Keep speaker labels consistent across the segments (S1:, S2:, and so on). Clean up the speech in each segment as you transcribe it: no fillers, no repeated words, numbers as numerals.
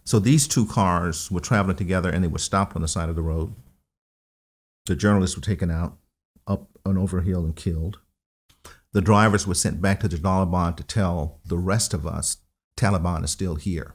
S1: So these two cars were traveling together and they were stopped on the side of the road. The journalists were taken out up and over a hill and killed. The drivers were sent back to the Taliban to tell the rest of us, Taliban is still here.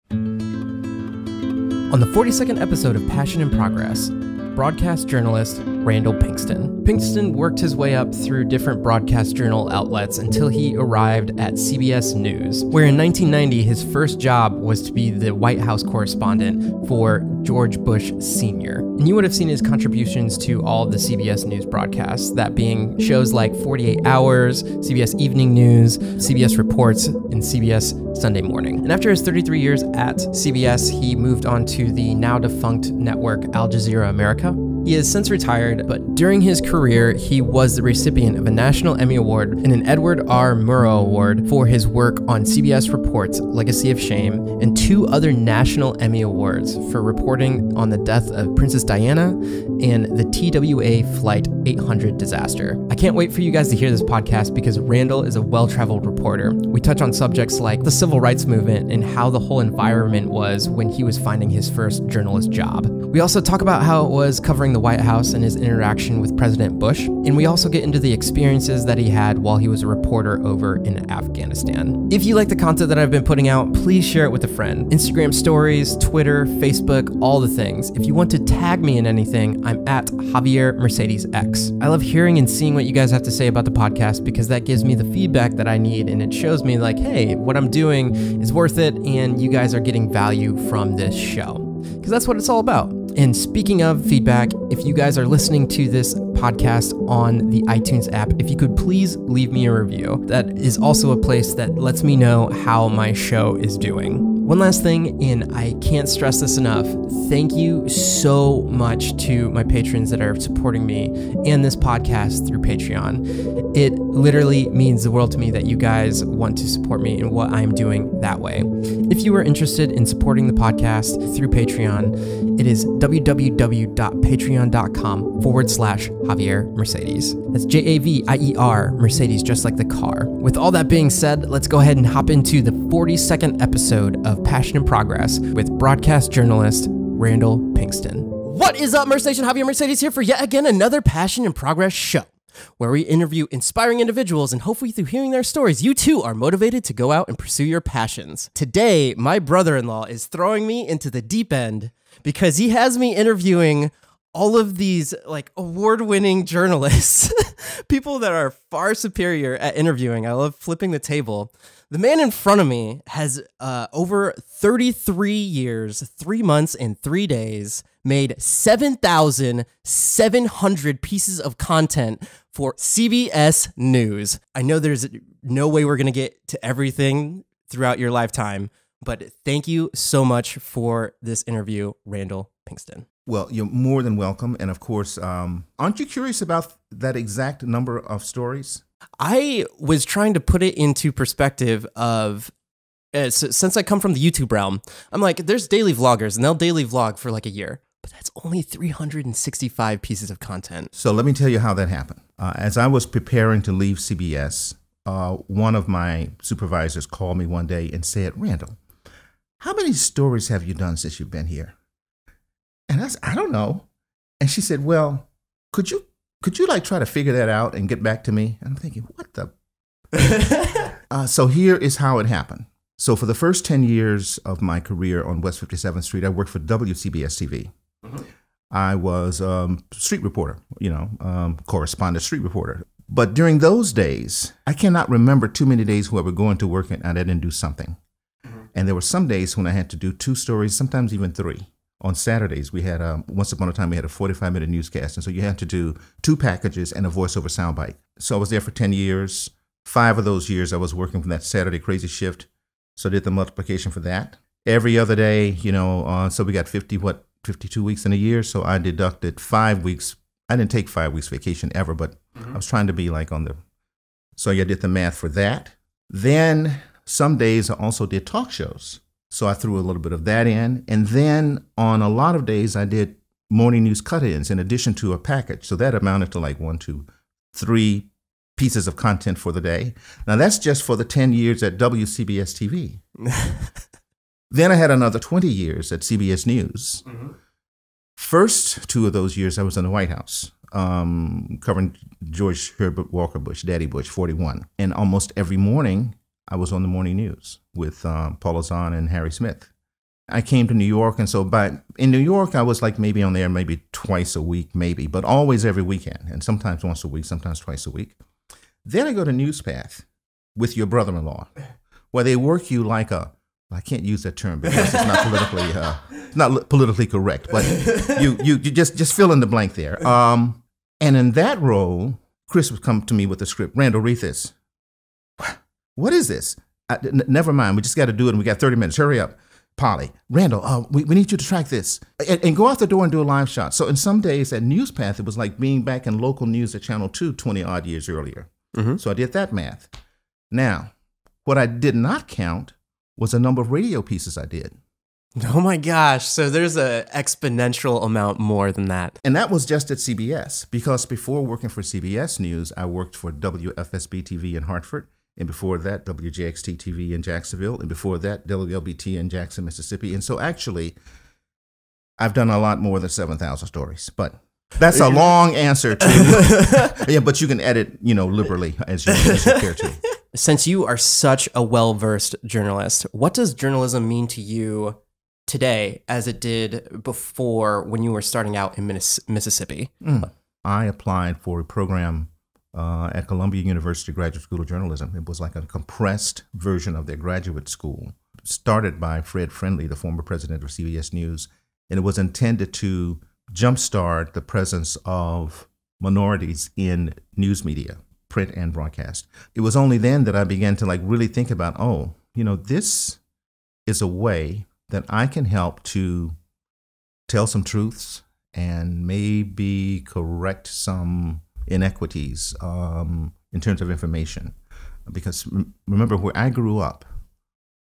S2: On the 42nd episode of Passion in Progress, broadcast journalist Randall Pinkston. Pinkston worked his way up through different broadcast journal outlets until he arrived at CBS News, where in 1990 his first job was to be the White House correspondent for George Bush Sr. And you would have seen his contributions to all of the CBS News broadcasts, that being shows like 48 Hours, CBS Evening News, CBS Reports, and CBS Sunday Morning. And after his 33 years at CBS, he moved on to the now defunct network Al Jazeera America. He has since retired, but during his career, he was the recipient of a National Emmy Award and an Edward R. Murrow Award for his work on CBS Reports' Legacy of Shame, and 2 other National Emmy Awards for reporting on the death of Princess Diana and the TWA Flight 800 disaster. I can't wait for you guys to hear this podcast because Randall is a well-traveled reporter. We touch on subjects like the civil rights movement and how the whole environment was when he was finding his first journalist job. We also talk about how it was covering the White House and his interaction with President Bush, and we also get into the experiences that he had while he was a reporter over in Afghanistan. If you like the content that I've been putting out, please share it with a friend. Instagram stories, Twitter, Facebook, all the things. If you want to tag me in anything, I'm at Javier Mercedes X. I love hearing and seeing what you guys have to say about the podcast because that gives me the feedback that I need, and it shows me like, hey, what I'm doing is worth it and you guys are getting value from this show. Because that's what it's all about. And speaking of feedback, if you guys are listening to this podcast on the iTunes app, if you could please leave me a review. That is also a place that lets me know how my show is doing. One last thing, and I can't stress this enough, thank you so much to my patrons that are supporting me and this podcast through Patreon. It literally means the world to me that you guys want to support me in what I'm doing that way. If you are interested in supporting the podcast through Patreon, it is www.patreon.com/Javier Mercedes. That's Javier Mercedes, just like the car. With all that being said, let's go ahead and hop into the 42nd episode of Passion in Progress with broadcast journalist Randall Pinkston. What is up, Mercedes? Javier Mercedes here for yet again another Passion in Progress show, where we interview inspiring individuals and hopefully through hearing their stories, you too are motivated to go out and pursue your passions. Today, my brother-in-law is throwing me into the deep end because he has me interviewing all of these like award-winning journalists, people that are far superior at interviewing. I love flipping the table. The man in front of me has over 33 years, 3 months, and 3 days made 7,700 pieces of content for CBS News. I know there's no way we're going to get to everything throughout your lifetime, but thank you so much for this interview, Randall Pinkston.
S1: Well, you're more than welcome. And of course, aren't you curious about that exact number of stories?
S2: I was trying to put it into perspective of, since I come from the YouTube realm, I'm like, there's daily vloggers and they'll daily vlog for like a year, but that's only 365 pieces of content.
S1: So let me tell you how that happened. As I was preparing to leave CBS, one of my supervisors called me one day and said, Randall, how many stories have you done since you've been here? And I said, I don't know. And she said, well, could you like try to figure that out and get back to me? And I'm thinking, what the? So here is how it happened. So for the first 10 years of my career on West 57th Street, I worked for WCBS TV. Mm-hmm. I was a street reporter, correspondent street reporter. But during those days, I cannot remember too many days where I would go into work and I didn't do something. Mm-hmm. And there were some days when I had to do 2 stories, sometimes even 3. On Saturdays, we had once upon a time, we had a 45-minute newscast. And so you had to do 2 packages and a voiceover soundbite. So I was there for 10 years. 5 of those years, I was working from that Saturday crazy shift. So I did the multiplication for that. Every other day, so we got 52 weeks in a year. So I deducted 5 weeks. I didn't take 5 weeks vacation ever, but I was trying to be like so I did the math for that. Then some days I also did talk shows. So I threw a little bit of that in. And then on a lot of days, I did morning news cut-ins in addition to a package. So that amounted to like 1, 2, 3 pieces of content for the day. Now, that's just for the 10 years at WCBS TV. Then I had another 20 years at CBS News.
S2: Mm-hmm.
S1: First 2 of those years, I was in the White House, covering George Herbert Walker Bush, Daddy Bush, 41. And almost every morning, I was on the morning news with Paula Zahn and Harry Smith. I came to New York, and so in New York, I was like maybe on there maybe twice a week, maybe, but always every weekend, and sometimes once a week, sometimes twice a week. Then I go to NewsPath with your brother-in-law, where they work you like I can't use that term because it's not politically correct, but you just fill in the blank there. And in that role, Chris would come to me with the script. Randall, read this. What is this? Never mind. We just got to do it, and we got 30 minutes. Hurry up, Polly. Randall, we need you to track this and go out the door and do a live shot. So in some days at NewsPath, it was like being back in local news at Channel 2 20 odd years earlier. Mm-hmm. So I did that math. Now, what I did not count was the number of radio pieces I did.
S2: Oh my gosh. So there's an exponential amount more than that.
S1: And that was just at CBS, because before working for CBS News, I worked for WFSB TV in Hartford, and before that, WJXT TV in Jacksonville, and before that, WLBT in Jackson, Mississippi. And so actually, I've done a lot more than 7,000 stories, but that's a long answer to, yeah, but you can edit, liberally as you care to.
S2: Since you are such a well-versed journalist, what does journalism mean to you today as it did before when you were starting out in Mississippi?
S1: I applied for a program at Columbia University Graduate School of Journalism. It was like a compressed version of their graduate school, started by Fred Friendly, the former president of CBS News, and it was intended to jumpstart the presence of minorities in news media, print and broadcast. It was only then that I began to really think about, this is a way that I can help to tell some truths and maybe correct some inequities in terms of information. Because remember, where I grew up,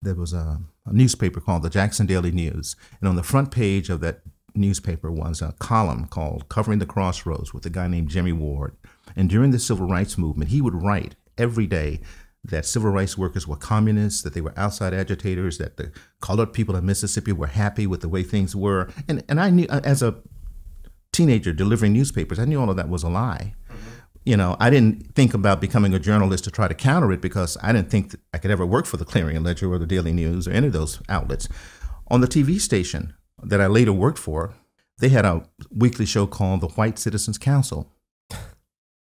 S1: there was a newspaper called the Jackson Daily News, and on the front page of that newspaper was a column called Covering the Crossroads with a guy named Jimmy Ward. And during the civil rights movement, he would write every day that civil rights workers were communists, that they were outside agitators, that the colored people in Mississippi were happy with the way things were. And I knew, as a teenager delivering newspapers, I knew all of that was a lie. Mm-hmm. I didn't think about becoming a journalist to try to counter it, because I didn't think that I could ever work for the Clarion Ledger or the Daily News or any of those outlets. On the TV station that I later worked for, they had a weekly show called the White Citizens Council.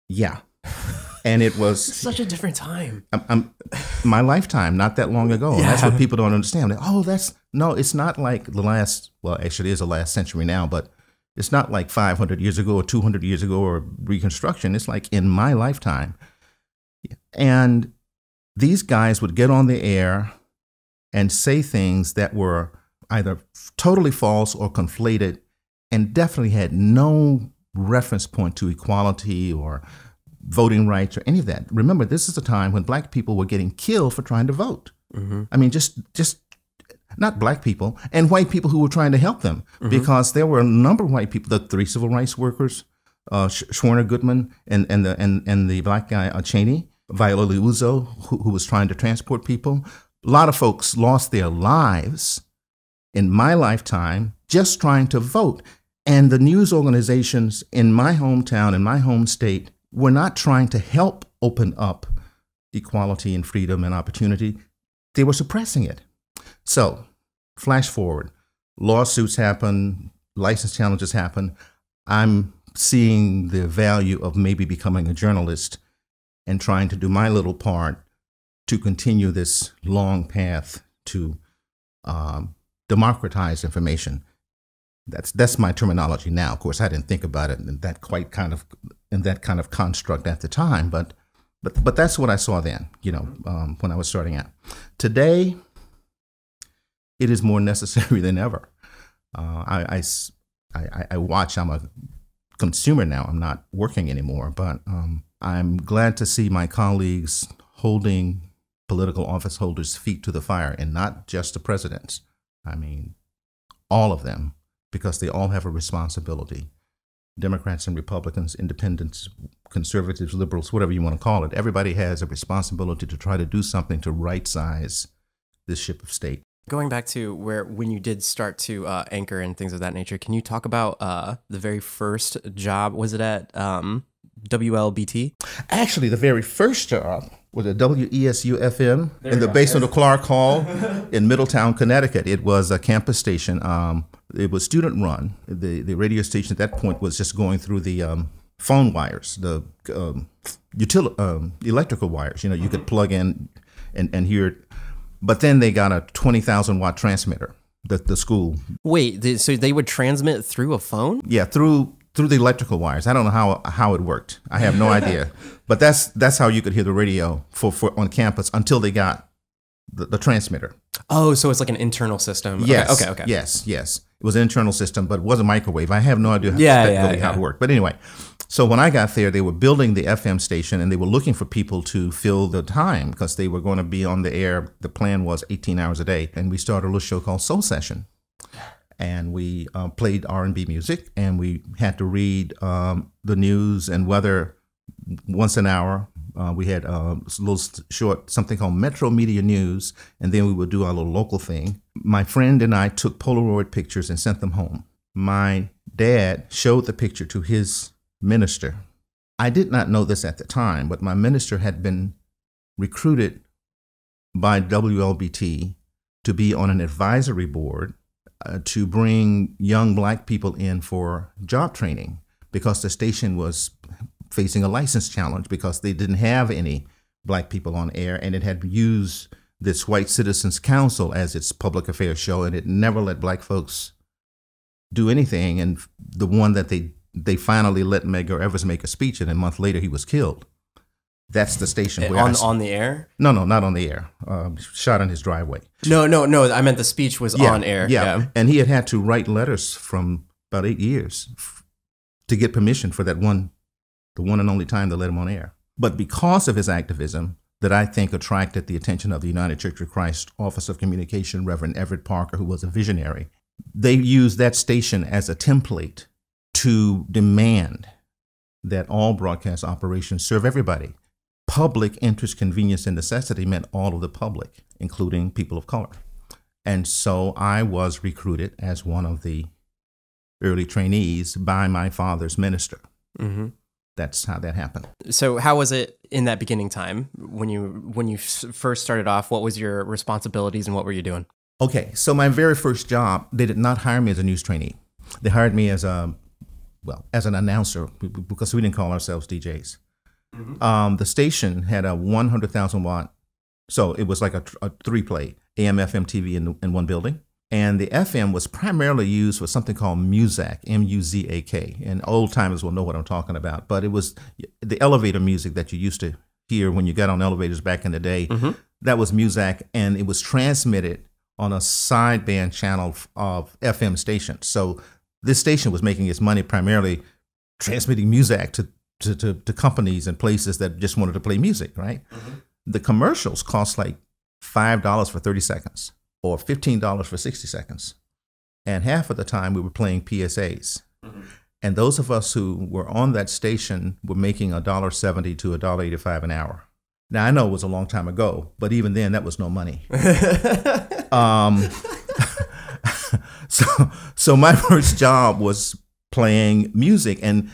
S1: Yeah. And it was
S2: such a different time.
S1: My lifetime, not that long ago.
S2: Yeah.
S1: That's what people don't understand. No, it's not like the last, well, actually it is the last century now, but it's not like 500 years ago or 200 years ago or Reconstruction. It's like in my lifetime. And these guys would get on the air and say things that were either totally false or conflated, and definitely had no reference point to equality or voting rights or any of that. Remember, this is a time when black people were getting killed for trying to vote. Mm-hmm. I mean, just not black people, and white people who were trying to help them, mm-hmm. because there were a number of white people, the 3 civil rights workers, Schwerner Goodman and the black guy Cheney, Viola Liuzzo, who was trying to transport people. A lot of folks lost their lives in my lifetime just trying to vote. And the news organizations in my hometown, in my home state, were not trying to help open up equality and freedom and opportunity. They were suppressing it. So, flash forward, lawsuits happen, license challenges happen. I'm seeing the value of maybe becoming a journalist and trying to do my little part to continue this long path to democratize information. That's my terminology now. Of course, I didn't think about it in that kind of construct at the time, but that's what I saw then. When I was starting out. Today, it is more necessary than ever. I watch. I'm a consumer now. I'm not working anymore, but I'm glad to see my colleagues holding political office holders' feet to the fire, and not just the presidents. I mean, all of them, because they all have a responsibility. Democrats and Republicans, independents, conservatives, liberals, whatever you want to call it. Everybody has a responsibility to try to do something to right-size this ship of state.
S2: Going back to when you did start to anchor and things of that nature, can you talk about the very first job? Was it at WLBT?
S1: Actually, the very first job was at WESU FM in the basement of Clark Hall in Middletown, Connecticut. It was a campus station. It was student run. The radio station at that point was just going through the phone wires, the electrical wires. You know, you could plug in and hear it. But then they got a 20,000 watt transmitter. The school.
S2: Wait, so they would transmit through a phone?
S1: Yeah, through the electrical wires. I don't know how it worked. I have no idea. But that's how you could hear the radio for on campus until they got the transmitter.
S2: Oh, so it's like an internal system.
S1: Yes.
S2: Okay.
S1: Yes. It was an internal system, but it was a microwave. I have no idea how it worked. But anyway, so when I got there, they were building the FM station and they were looking for people to fill the time because they were going to be on the air. The plan was 18 hours a day. And we started a little show called Soul Session. And we played R&B music, and we had to read the news and weather once an hour. We had a little short something called Metro Media News, and then we would do our little local thing. My friend and I took Polaroid pictures and sent them home. My dad showed the picture to his minister. I did not know this at the time, but my minister had been recruited by WLBT to be on an advisory board to bring young black people in for job training because the station was facing a license challenge because they didn't have any black people on air, and it had used this White Citizens Council as its public affairs show, and it never let black folks do anything. And the one that they finally let Medgar Evers make a speech, and a month later he was killed. That's the station where
S2: on the air?
S1: No, not on the air. Shot in his driveway.
S2: No. I meant the speech was on air.
S1: Yeah, and he had to write letters from about 8 years to get permission for the one and only time they let him on air. But because of his activism, that I think attracted the attention of the United Church of Christ Office of Communication, Reverend Everett Parker, who was a visionary. They used that station as a template to demand that all broadcast operations serve everybody. Public interest, convenience, and necessity meant all of the public, including people of color. And so I was recruited as one of the early trainees by my father's minister. Mm-hmm. That's how that happened. So
S2: how was it in that beginning time when you first started off? What was your responsibilities and what were you doing? Okay, so my very first job, they did not hire me as a news trainee. They hired me as an announcer because we didn't call ourselves DJs. Mm-hmm. The station had a 100,000 watt, so it was like a 3-play AM, FM, TV in one building. And the FM was primarily used for something called Muzak, M-U-Z-A-K. And old timers will know what I'm talking about. But it was the elevator music that you used to hear when you got on elevators back in the day. Mm-hmm. That was Muzak, and it was transmitted on a sideband channel of FM stations. So this station was making its money primarily transmitting Muzak to companies and places that just wanted to play music, right? Mm-hmm. The commercials cost like $5 for 30 seconds or $15 for 60 seconds. And half of the time we were playing PSAs. Mm-hmm. And those of us who were on that station were making $1.70 to $1.85 an hour. Now, I know it was a long time ago, but even then that was no money. So my first job was playing music, and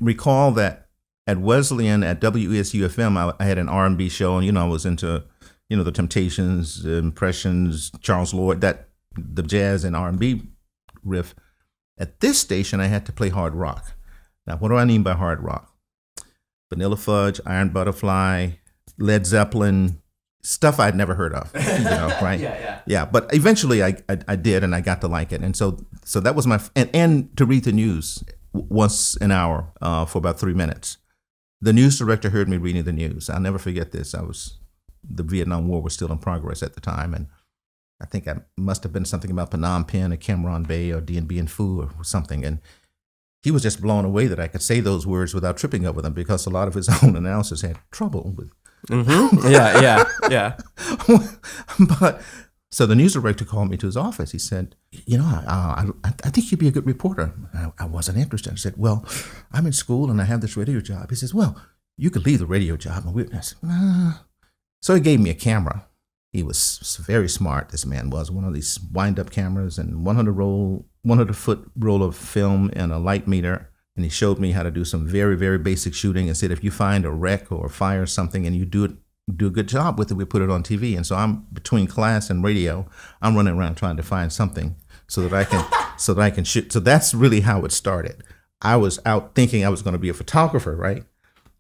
S2: recall that at Wesleyan at WESU FM, I had an R&B show, and I was into the Temptations, Impressions, Charles Lloyd, the jazz and R&B riff. At this station, I had to play hard rock. Now, what do I mean by hard rock? Vanilla Fudge, Iron Butterfly, Led Zeppelin, stuff I'd never heard of, right? Yeah. But eventually I did, and I got to like it. And so that was my, and to read the news once an hour for about 3 minutes. The news director heard me reading the news. I'll never forget this. The Vietnam War was still in progress at the time, and I think I must have been something about Phnom Penh or Cam Ranh Bay or Dien Bien Phu or something. And he was just blown away that I could say those words without tripping over them, because a lot of his own announcers had trouble with. Mm-hmm. Yeah. But so the news director called me to his office. He said, I think you'd be a good reporter. I wasn't interested. I said, well, I'm in school and I have this radio job. He says, well, you could leave the radio job. And so he gave me a camera.
S1: He was very smart. This man was one of these wind-up cameras and 100-foot roll of film and a light meter. And he showed me how to do some very, very basic shooting and said, if you find a wreck or a fire or something and you do a good job with it, we put it on TV. And so I'm between class and radio, I'm running around trying to find something so that I can shoot. So that's really how it started. I was out thinking I was going to be a photographer, right?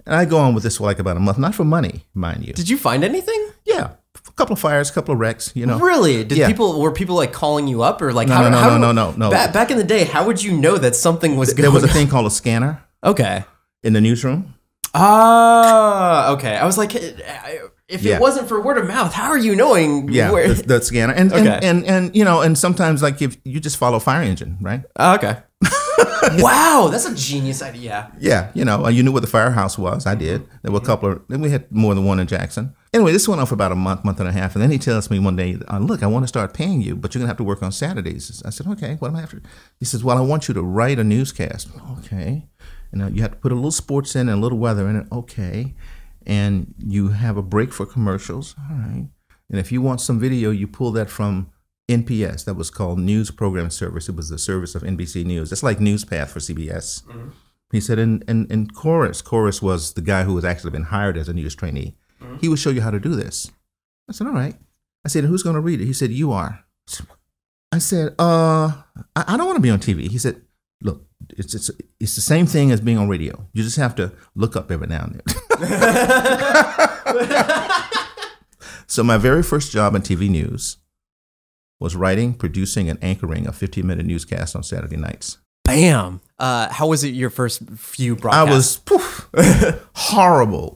S1: And I go on with this for like about a month, not for money, mind you.
S2: Did you find anything?
S1: Yeah. A couple of fires, a couple of wrecks, you know.
S2: Really? Were people like calling you up or like
S1: No.
S2: Back in the day, how would you know that something was going on?
S1: There was a thing called a scanner.
S2: Okay.
S1: In the newsroom.
S2: Ah, okay. I was like, if it wasn't for word of mouth, how are you knowing?
S1: Yeah,
S2: where?
S1: the scanner. And you know, and sometimes like if you just follow fire engine, right?
S2: Okay. Wow, that's a genius idea.
S1: Yeah, you know, you knew where the firehouse was. I did. There were a couple of, then we had more than one in Jackson. Anyway, this went on for about a month and a half. And then he tells me one day, look, I want to start paying you, but you're going to have to work on Saturdays. I said, okay, what am I after? He says, well, I want you to write a newscast. Okay. And you have to put a little sports in and a little weather in it. Okay. And you have a break for commercials. All right. And if you want some video, you pull that from NPS. That was called News Program Service. It was the service of NBC News. It's like NewsPath for CBS. Mm-hmm. He said, and Chorus was the guy who was actually been hired as a news trainee. Mm-hmm. He would show you how to do this. I said, all right. I said, who's going to read it? He said, you are. I said, I don't want to be on TV. He said, look, it's the same thing as being on radio. You just have to look up every now and then. So my very first job in TV news was writing, producing, and anchoring a 15-minute newscast on Saturday nights.
S2: Bam! How was it your first few broadcasts?
S1: I was horrible.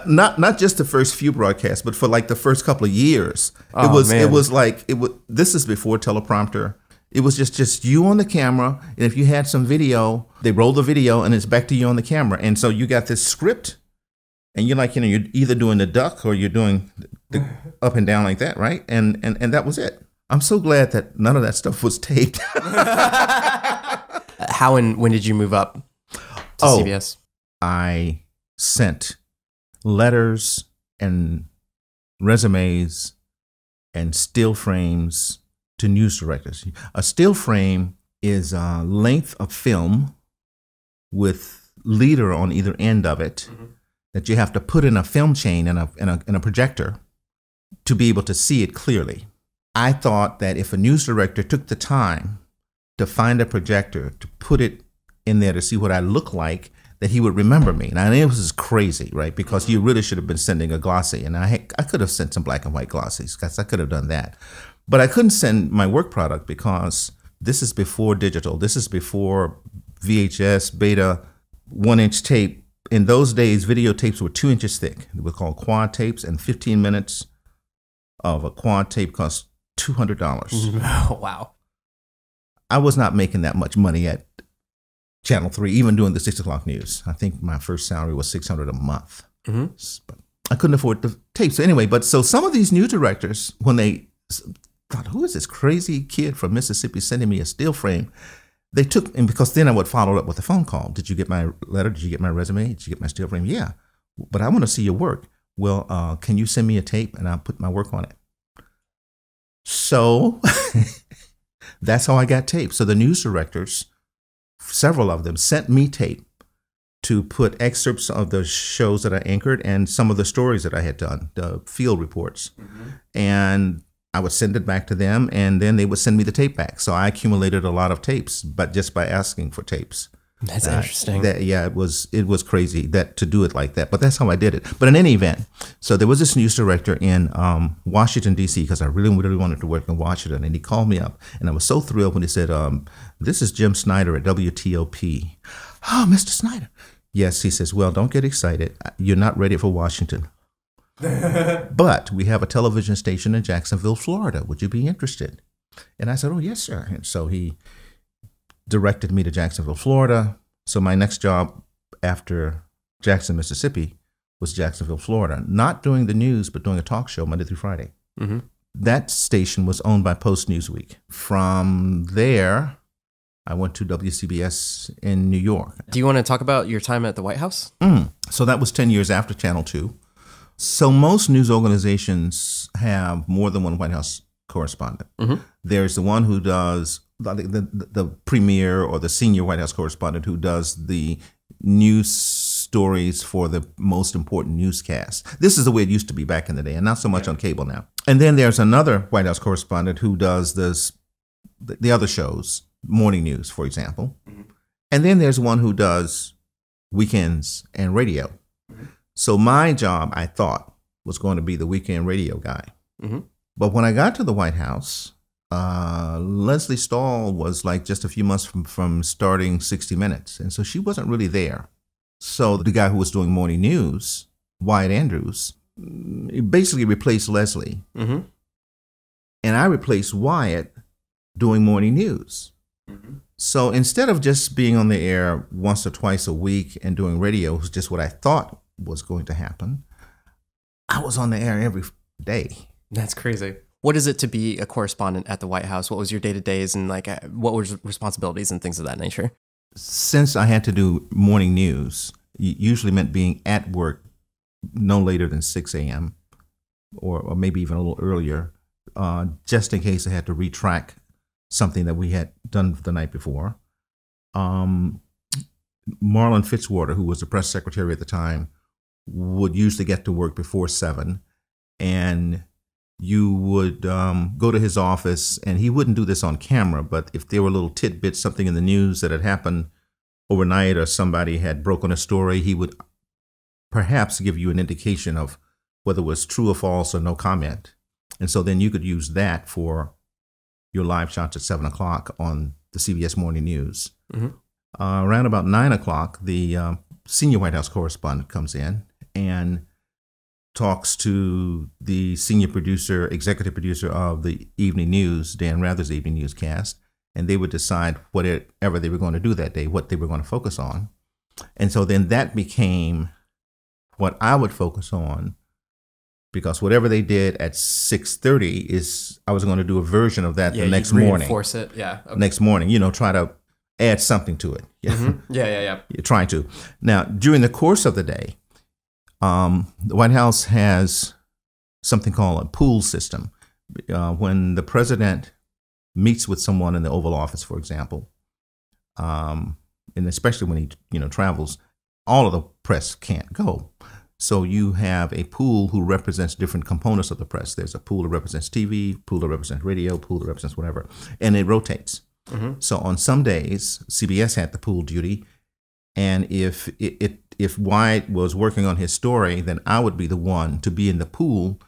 S1: Not just the first few broadcasts, but for like the first couple of years. It was like this is before teleprompter. It was just you on the camera, and if you had some video, they roll the video, and it's back to you on the camera. And so you got this script, and you're like, you're either doing the duck or you're doing the up and down like that, right? And that was it. I'm so glad that none of that stuff was taped.
S2: How and when did you move up to CBS?
S1: I sent letters and resumes and still frames to news directors. A still frame is a length of film with leader on either end of it that you have to put in a film chain and a projector to be able to see it clearly. I thought that if a news director took the time to find a projector, to put it in there to see what I look like, that he would remember me. Now, it was crazy, right? Because you really should have been sending a glossy. And I could have sent some black and white glossies, because I could have done that. But I couldn't send my work product because this is before digital. This is before VHS, beta, 1-inch tape. In those days, videotapes were 2 inches thick. They were called quad tapes, and 15 minutes of a quad tape cost $200.
S2: Oh, wow.
S1: I was not making that much money at Channel 3, even doing the 6 o'clock news. I think my first salary was $600 a month. Mm-hmm. But I couldn't afford the tape. So anyway, so some of these news directors, when they thought, who is this crazy kid from Mississippi sending me a still frame? They took, and because then I would follow up with a phone call. Did you get my letter? Did you get my resume? Did you get my still frame? Yeah, but I want to see your work. Well, can you send me a tape and I'll put my work on it? So that's how I got tape. So the news directors, several of them, sent me tape to put excerpts of the shows that I anchored and some of the stories that I had done, the field reports. Mm-hmm. And I would send it back to them, and then they would send me the tape back. So I accumulated a lot of tapes, but just by asking for tapes.
S2: That's interesting.
S1: It was crazy to do it like that, but that's how I did it. But in any event, so there was this news director in Washington, D.C., because I really, really wanted to work in Washington, and he called me up, and I was so thrilled when he said, this is Jim Snyder at WTOP. Oh, Mr. Snyder. Yes, he says, well, don't get excited. You're not ready for Washington. But we have a television station in Jacksonville, Florida. Would you be interested? And I said, oh, yes, sir. And so he directed me to Jacksonville, Florida. So my next job after Jackson, Mississippi was Jacksonville, Florida. Not doing the news, but doing a talk show Monday through Friday. Mm-hmm. That station was owned by Post Newsweek. From there, I went to WCBS in New York.
S2: Do you want to talk about your time at the White House?
S1: So that was 10 years after Channel 2. So most news organizations have more than one White House correspondent. There's the one who does the premier or the senior White House correspondent who does the news stories for the most important newscasts. This is the way it used to be back in the day, and not so much on cable now. And then there's another White House correspondent who does the other shows, morning news, for example. And then there's one who does weekends and radio. So my job, I thought, was going to be the weekend radio guy. But when I got to the White House, Leslie Stahl was like just a few months from starting 60 Minutes. And so she wasn't really there. So the guy who was doing morning news, Wyatt Andrews, basically replaced Leslie. And I replaced Wyatt doing morning news. So instead of just being on the air once or twice a week and doing radio, was just what I thought was going to happen, I was on the air every day.
S2: That's crazy. What is it to be a correspondent at the White House? What was your day-to-days and like what were responsibilities and things of that nature?
S1: Since I had to do morning news, it usually meant being at work no later than 6 a.m. or maybe even a little earlier, just in case I had to retrack something that we had done the night before. Marlon Fitzwater, who was the press secretary at the time, would usually get to work before 7, and you would go to his office, and he wouldn't do this on camera, but if there were little tidbits, something in the news that had happened overnight or somebody had broken a story, he would perhaps give you an indication of whether it was true or false or no comment. And so then you could use that for your live shots at 7 o'clock on the CBS Morning News. Around about 9 o'clock, the senior White House correspondent comes in and talks to the senior producer, executive producer of the evening news, Dan Rather's evening newscast, and they would decide whatever they were going to do that day, what they were going to focus on. And so then that became what I would focus on, because whatever they did at 6:30 is I was going to do a version of that the next morning.
S2: Reinforce it, yeah. Okay.
S1: Next morning, try to add something to it.
S2: Yeah.
S1: You're trying to. Now, during the course of the day, the White House has something called a pool system. When the president meets with someone in the Oval Office, for example, and especially when he travels, all of the press can't go. So you have a pool who represents different components of the press. There's a pool that represents TV, pool that represents radio, pool that represents whatever, and it rotates. So on some days, CBS had the pool duty, and if Wyatt was working on his story, then I would be the one to be in the pool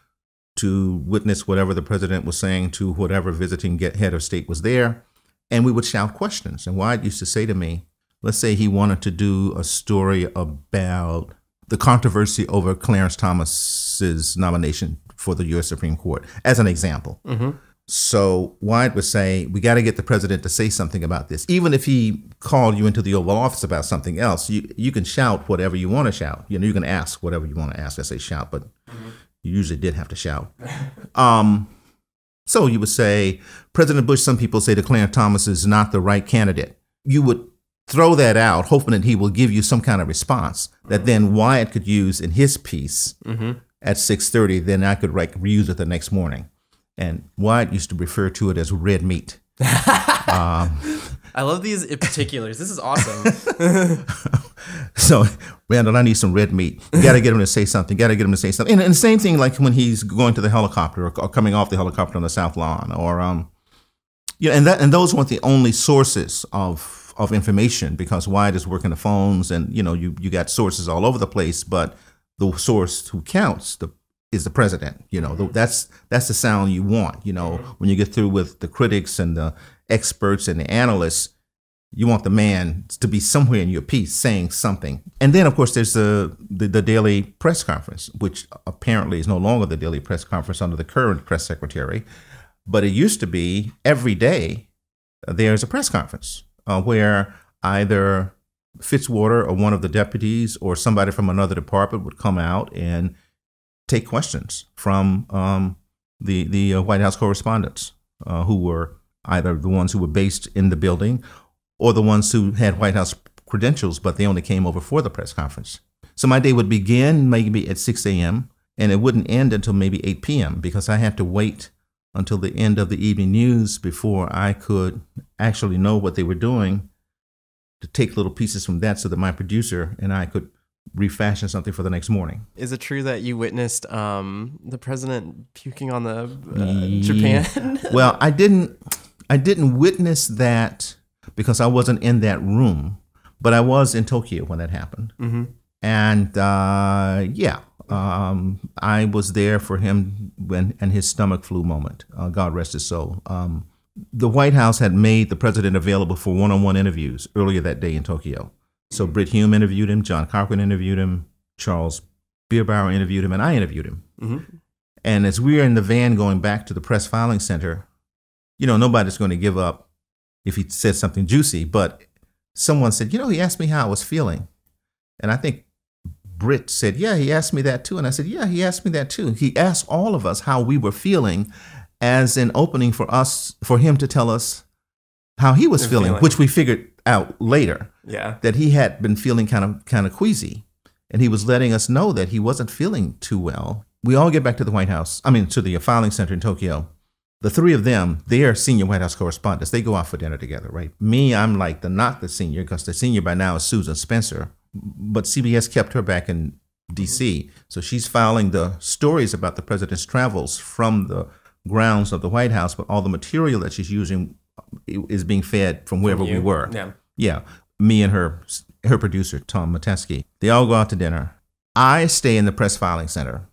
S1: to witness whatever the president was saying to whatever visiting head of state was there, and we would shout questions. And Wyatt used to say to me, let's say he wanted to do a story about the controversy over Clarence Thomas's nomination for the U.S. Supreme Court, as an example. So Wyatt would say, we got to get the president to say something about this. Even if he called you into the Oval Office about something else, you can shout whatever you want to shout. You can ask whatever you want to ask. I say shout, but you usually did have to shout. So you would say, President Bush, some people say that Clarence Thomas is not the right candidate. You would throw that out, hoping that he will give you some kind of response that then Wyatt could use in his piece at 6:30. Then I could reuse it the next morning. And Wyatt used to refer to it as red meat.
S2: I love these particulars. This is awesome.
S1: So, Randall, I need some red meat. You got to get him to say something. And the same thing like when he's going to the helicopter or coming off the helicopter on the South Lawn, or and those weren't the only sources of information, because Wyatt is working the phones, and you got sources all over the place, but the source who counts is the president. That's the sound you want. When you get through with the critics and the experts and the analysts, you want the man to be somewhere in your piece saying something. And then, of course, there's the daily press conference, which apparently is no longer the daily press conference under the current press secretary, but it used to be every day there's a press conference where either Fitzwater or one of the deputies or somebody from another department would come out and take questions from the White House correspondents who were either the ones who were based in the building or the ones who had White House credentials, but they only came over for the press conference. So my day would begin maybe at 6 a.m. and it wouldn't end until maybe 8 p.m. because I had to wait until the end of the evening news before I could actually know what they were doing, to take little pieces from that so that my producer and I could refashion something for the next morning.
S2: Is it true that you witnessed the president puking on the Japan?
S1: Well, I didn't witness that because I wasn't in that room, but I was in Tokyo when that happened.
S2: Mm-hmm.
S1: And I was there for him and his stomach flu moment. God rest his soul. The White House had made the president available for one-on-one interviews earlier that day in Tokyo. So Brit Hume interviewed him, John Cochran interviewed him, Charles Bierbauer interviewed him, and I interviewed him.
S2: Mm-hmm.
S1: And as we were in the van going back to the press filing center, nobody's going to give up if he said something juicy, but someone said, he asked me how I was feeling. And I think Brit said, yeah, he asked me that too. And I said, yeah, he asked me that too. He asked all of us how we were feeling as an opening for him to tell us how he was feeling, which we figured out later.
S2: Yeah.
S1: That he had been feeling kind of queasy. And he was letting us know that he wasn't feeling too well. We all get back to the White House, to the filing center in Tokyo. The three of them, they are senior White House correspondents. They go out for dinner together, right? Me, I'm like not the senior, because the senior by now is Susan Spencer. But CBS kept her back in D.C. So she's filing the stories about the president's travels from the grounds of the White House, but all the material that she's using is being fed from wherever we were. Yeah. Me and her producer, Tom Matesky. They all go out to dinner. I stay in the press filing center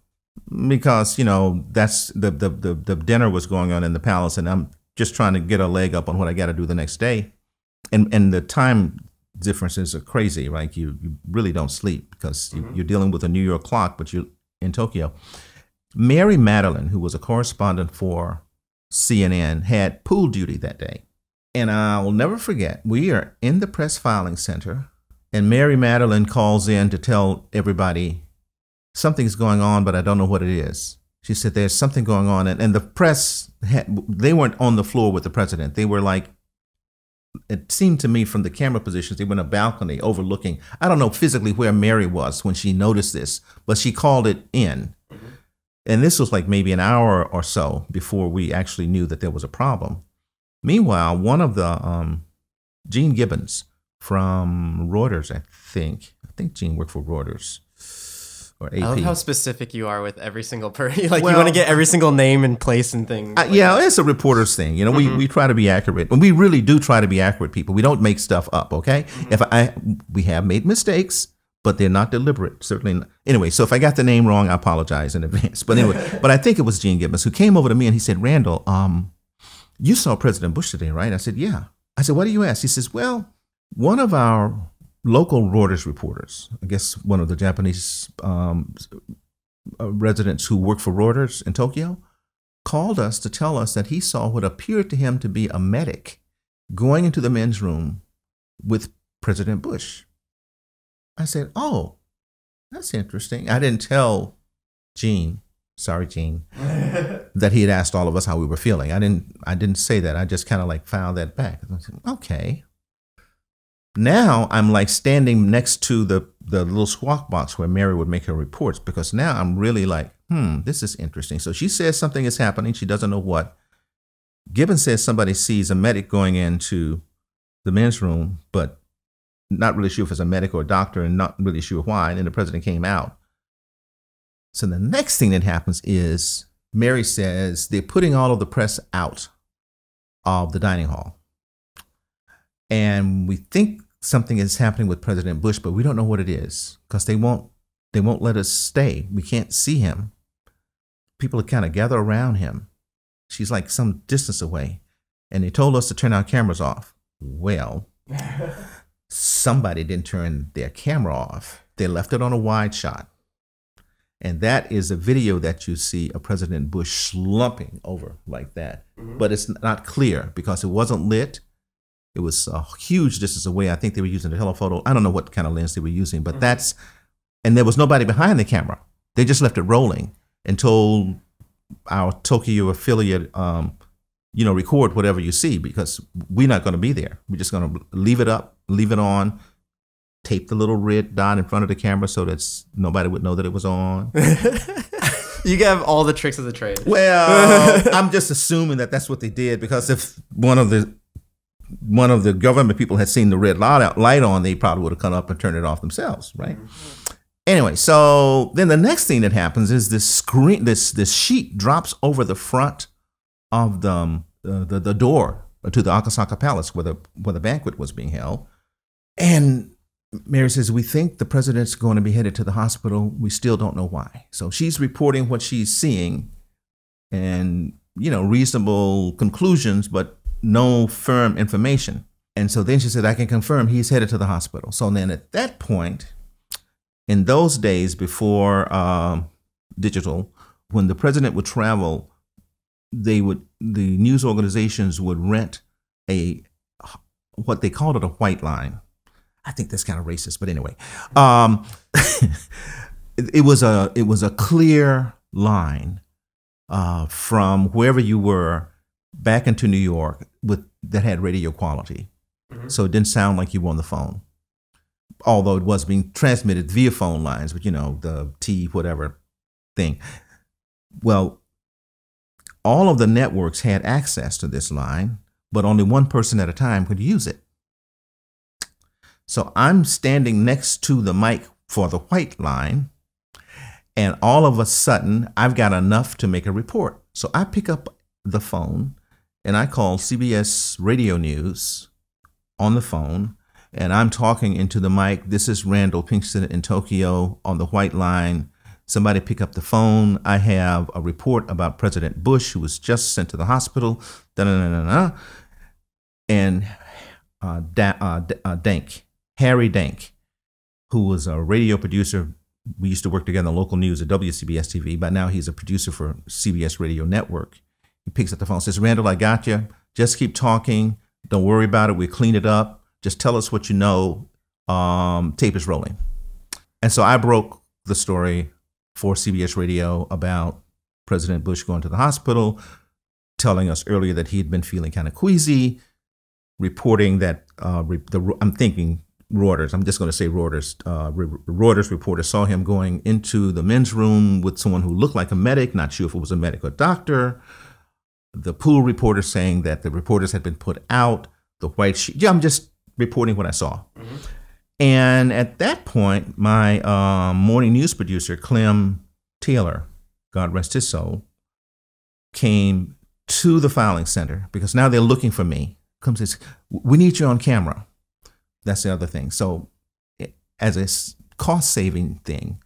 S1: because, that's the dinner was going on in the palace, and I'm just trying to get a leg up on what I got to do the next day. And the time differences are crazy, right? You really don't sleep because you're dealing with a New York clock, but you're in Tokyo. Mary Madeline, who was a correspondent for CNN, had pool duty that day. And I'll never forget, we are in the press filing center, and Mary Madeline calls in to tell everybody something's going on, but I don't know what it is. She said, there's something going on. And the press, they weren't on the floor with the president. They were like, it seemed to me from the camera positions, they were in a balcony overlooking. I don't know physically where Mary was when she noticed this, but she called it in. Mm-hmm. And this was like maybe an hour or so before we actually knew that there was a problem. Meanwhile, one of the, Gene Gibbons from Reuters, I think Gene worked for Reuters or AP.
S2: I love how specific you are with every single person. You want to get every single name and place and thing.
S1: It's a reporter's thing. We try to be accurate. And we really do try to be accurate people. We don't make stuff up, okay? Mm-hmm. We have made mistakes, but they're not deliberate, certainly not. Anyway, so if I got the name wrong, I apologize in advance. But anyway, but I think it was Gene Gibbons who came over to me and he said, Randall, you saw President Bush today, right? I said, yeah. I said, what do you ask? He says, well, one of our local Reuters reporters, I guess one of the Japanese residents who work for Reuters in Tokyo, called us to tell us that he saw what appeared to him to be a medic going into the men's room with President Bush. I said, oh, that's interesting. I didn't tell Gene, sorry, Gene, that he had asked all of us how we were feeling. I didn't say that. I just kind of like filed that back. I said, okay. Now I'm like standing next to the little squawk box where Mary would make her reports, because now I'm really like, this is interesting. So she says something is happening. She doesn't know what. Gibbons says somebody sees a medic going into the men's room, but not really sure if it's a medic or a doctor and not really sure why. And then the president came out. So the next thing that happens is Mary says they're putting all of the press out of the dining hall. And we think something is happening with President Bush, but we don't know what it is because they won't let us stay. We can't see him. People are kind of gathered around him. She's like some distance away. And they told us to turn our cameras off. Well, somebody didn't turn their camera off. They left it on a wide shot. And that is a video that you see of President Bush slumping over like that. Mm-hmm. But it's not clear because it wasn't lit. It was a huge distance away. I think they were using a telephoto. I don't know what kind of lens they were using, but and there was nobody behind the camera. They just left it rolling and told our Tokyo affiliate, record whatever you see because we're not going to be there. We're just going to leave it up, leave it on, tape the little red dot in front of the camera so that nobody would know that it was on.
S2: You have all the tricks of the trade.
S1: Well, I'm just assuming that that's what they did, because if one of the government people had seen the red light on, they probably would have come up and turned it off themselves, right? Anyway, so then the next thing that happens is this sheet drops over the front of the door to the Akasaka Palace where the banquet was being held. And Mary says, we think the president's going to be headed to the hospital. We still don't know why. So she's reporting what she's seeing and, reasonable conclusions, but no firm information. And so then she said, I can confirm he's headed to the hospital. So then at that point, in those days before digital, when the president would travel, the news organizations would rent what they called it a white line. I think that's kind of racist, but anyway, it was a clear line from wherever you were back into New York that had radio quality, so it didn't sound like you were on the phone, although it was being transmitted via phone lines, but the T whatever thing. Well, all of the networks had access to this line, but only one person at a time could use it. So I'm standing next to the mic for the white line, and all of a sudden I've got enough to make a report. So I pick up the phone and I call CBS Radio News on the phone, and I'm talking into the mic. This is Randall Pinkston in Tokyo on the white line. Somebody pick up the phone. I have a report about President Bush, who was just sent to the hospital. And Harry Dank, who was a radio producer. We used to work together on local news at WCBS TV, but now he's a producer for CBS Radio Network. He picks up the phone and says, Randall, I got you. Just keep talking. Don't worry about it. We'll clean it up. Just tell us what you know. Tape is rolling. And so I broke the story for CBS Radio about President Bush going to the hospital, telling us earlier that he had been feeling kind of queasy, reporting that I'm thinking Reuters. I'm just going to say Reuters. Reuters reporter saw him going into the men's room with someone who looked like a medic, not sure if it was a medic or doctor. The pool reporter saying that the reporters had been put out. The white sheet. Yeah, I'm just reporting what I saw. And at that point, my morning news producer, Clem Taylor, God rest his soul, came to the filing center because now they're looking for me. Comes and says, we need you on camera. That's the other thing. So as a cost-saving thing,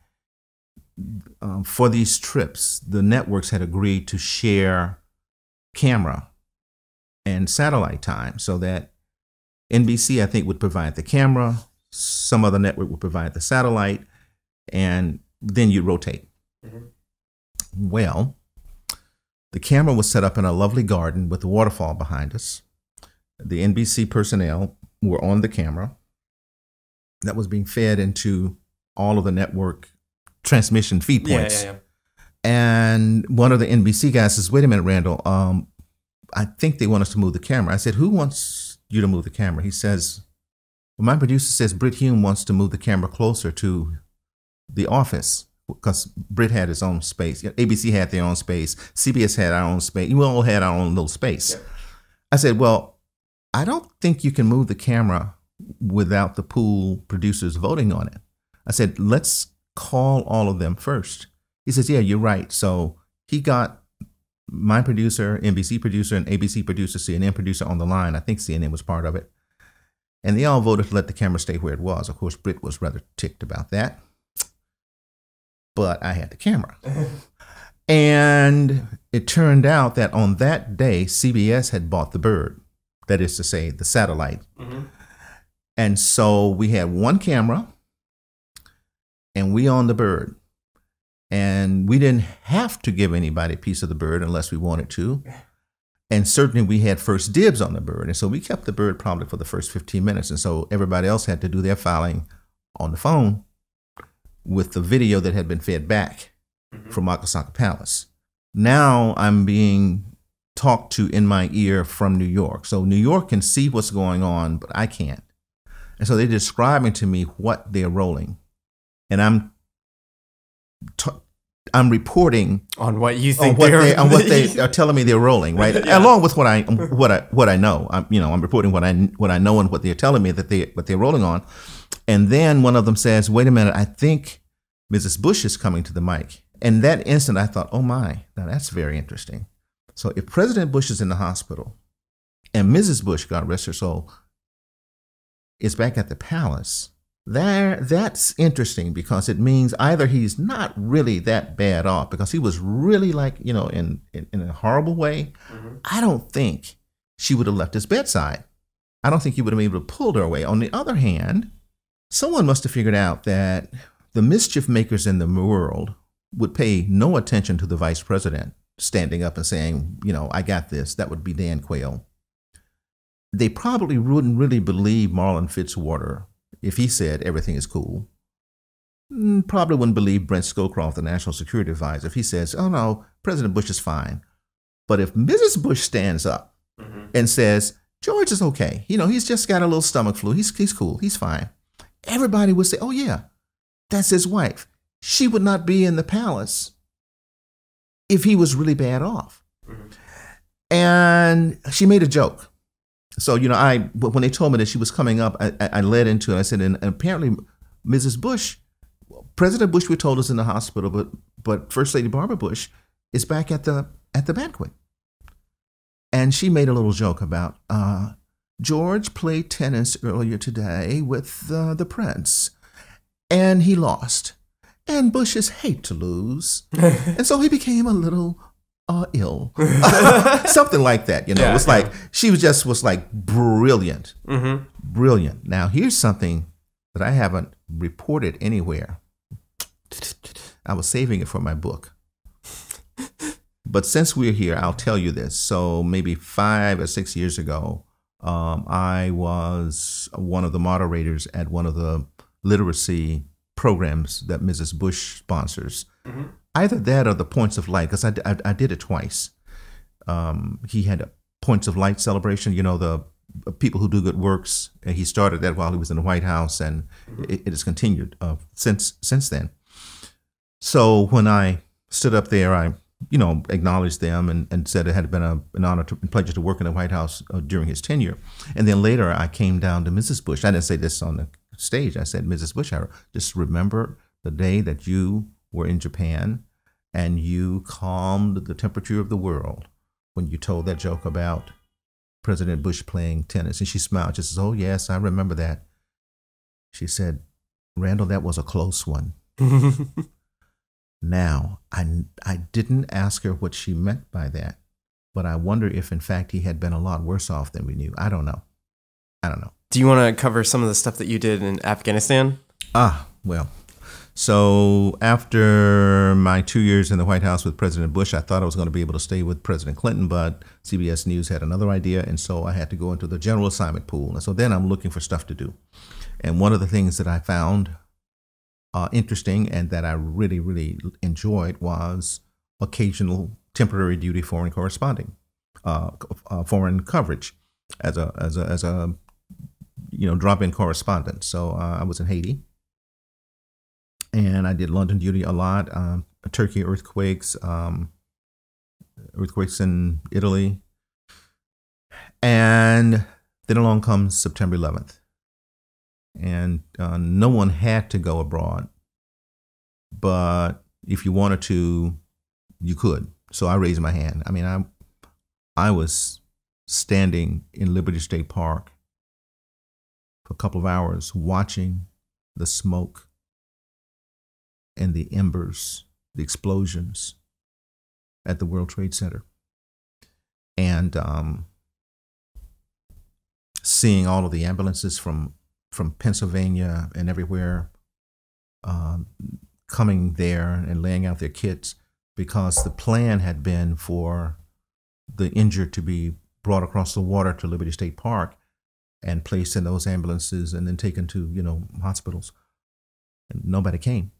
S1: for these trips, the networks had agreed to share camera and satellite time so that NBC, I think, would provide the camera, some other network would provide the satellite, and then you rotate. Well, the camera was set up in a lovely garden with a waterfall behind us. The NBC personnel were on the camera that was being fed into all of the network transmission feed points. And one of the NBC guys says, wait a minute, Randall, I think they want us to move the camera. I said, who wants you to move the camera? He says, well, my producer says Britt Hume wants to move the camera closer to the office because Britt had his own space. ABC had their own space. CBS had our own space. We all had our own little space. I said, well, I don't think you can move the camera without the pool producers voting on it. I said, let's call all of them first. He says, yeah, you're right. So he got my producer, NBC producer, and ABC producer, CNN producer on the line. I think CNN was part of it. And they all voted to let the camera stay where it was. Of course, Britt was rather ticked about that. But I had the camera. And it turned out that on that day, CBS had bought the bird. That is to say, the satellite. And so we had one camera, and we owned the bird. And we didn't have to give anybody a piece of the bird unless we wanted to. And certainly we had first dibs on the bird. And so we kept the bird probably for the first 15 minutes. And so everybody else had to do their filing on the phone with the video that had been fed back from Akasaka Palace. Now I'm being talked to in my ear from New York. So New York can see what's going on, but I can't. And so they're describing to me what they're rolling. And I'm I'm reporting
S2: on what you think
S1: on what they are telling me they're rolling, right?
S2: Yeah.
S1: Along with what I know. I'm reporting what I know and what they're telling me what they're rolling on. And then one of them says, "Wait a minute, I think Mrs. Bush is coming to the mic." And that instant, I thought, "Oh my, now that's very interesting." So if President Bush is in the hospital, and Mrs. Bush, God rest her soul, is back at the palace, that's interesting, because it means either he's not really that bad off, because he was really in a horrible way. Mm-hmm. I don't think she would have left his bedside. I don't think he would have been able to pull her away. On the other hand, someone must have figured out that the mischief makers in the world would pay no attention to the vice president standing up and saying, "I got this." That would be Dan Quayle. They probably wouldn't really believe Marlon Fitzwater if he said everything is cool. Probably wouldn't believe Brent Scowcroft, the national security advisor, if he says, "Oh no, President Bush is fine." But if Mrs. Bush stands up and says, "George is okay, he's just got a little stomach flu, he's cool, he's fine," everybody would say, "Oh yeah, that's his wife." She would not be in the palace if he was really bad off. Mm-hmm. And she made a joke. So, when they told me that she was coming up, I led into it. I said, and apparently Mrs. Bush, President Bush, we told us, in the hospital, but First Lady Barbara Bush is back at the banquet. And she made a little joke about, George played tennis earlier today with the prince, and he lost. And Bushes hate to lose. And so he became a little ill. Something like that,
S2: Yeah,
S1: it's like she was like brilliant. Mm-hmm. Brilliant. Now, here's something that I haven't reported anywhere. I was saving it for my book. But since we're here, I'll tell you this. So maybe 5 or 6 years ago, I was one of the moderators at one of the literacy programs that Mrs. Bush sponsors. Mm-hmm. Either that or the Points of Light, because I did it twice. He had a Points of Light celebration, the people who do good works. And he started that while he was in the White House, and it has continued since then. So when I stood up there, I acknowledged them and said it had been an honor and pleasure to work in the White House during his tenure. And then later I came down to Mrs. Bush. I didn't say this on the stage. I said, "Mrs. Bush, I just remember the day that you were in Japan and you calmed the temperature of the world when you told that joke about President Bush playing tennis." And she smiled. She says, "Oh, yes, I remember that." She said, "Randall, that was a close one." Now, I didn't ask her what she meant by that, but I wonder if, in fact, he had been a lot worse off than we knew. I don't know.
S2: Do you want to cover some of the stuff that you did in Afghanistan?
S1: Well, so after my 2 years in the White House with President Bush, I thought I was going to be able to stay with President Clinton, but CBS News had another idea, and so I had to go into the general assignment pool. And so then I'm looking for stuff to do. And one of the things that I found interesting and that I really, really enjoyed was occasional temporary duty foreign corresponding, foreign coverage as a drop-in correspondent. So I was in Haiti, and I did London duty a lot. Turkey earthquakes in Italy, and then along comes September 11th. And no one had to go abroad, but if you wanted to, you could. So I raised my hand. I mean, I was standing in Liberty State Park for a couple of hours watching the smoke and the embers, the explosions at the World Trade Center, and seeing all of the ambulances from Pennsylvania and everywhere coming there and laying out their kits, because the plan had been for the injured to be brought across the water to Liberty State Park and placed in those ambulances and then taken to, hospitals. And nobody came.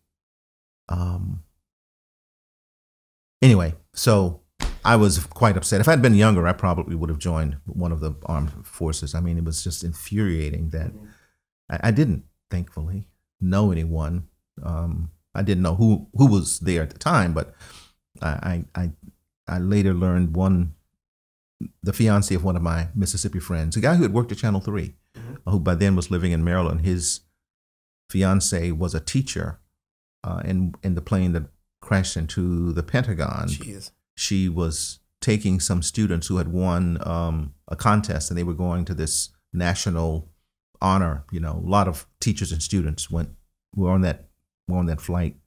S1: Anyway, so I was quite upset. If I'd been younger, I probably would have joined one of the armed forces. I mean, it was just infuriating that I didn't, thankfully, know anyone. I didn't know who was there at the time, but I later learned the fiance of one of my Mississippi friends, a guy who had worked at Channel 3, who by then was living in Maryland. His fiance was a teacher in the plane that crashed into the Pentagon.
S2: Jeez.
S1: She was taking some students who had won a contest, and they were going to this national honor. You know, a lot of teachers and students were on that flight.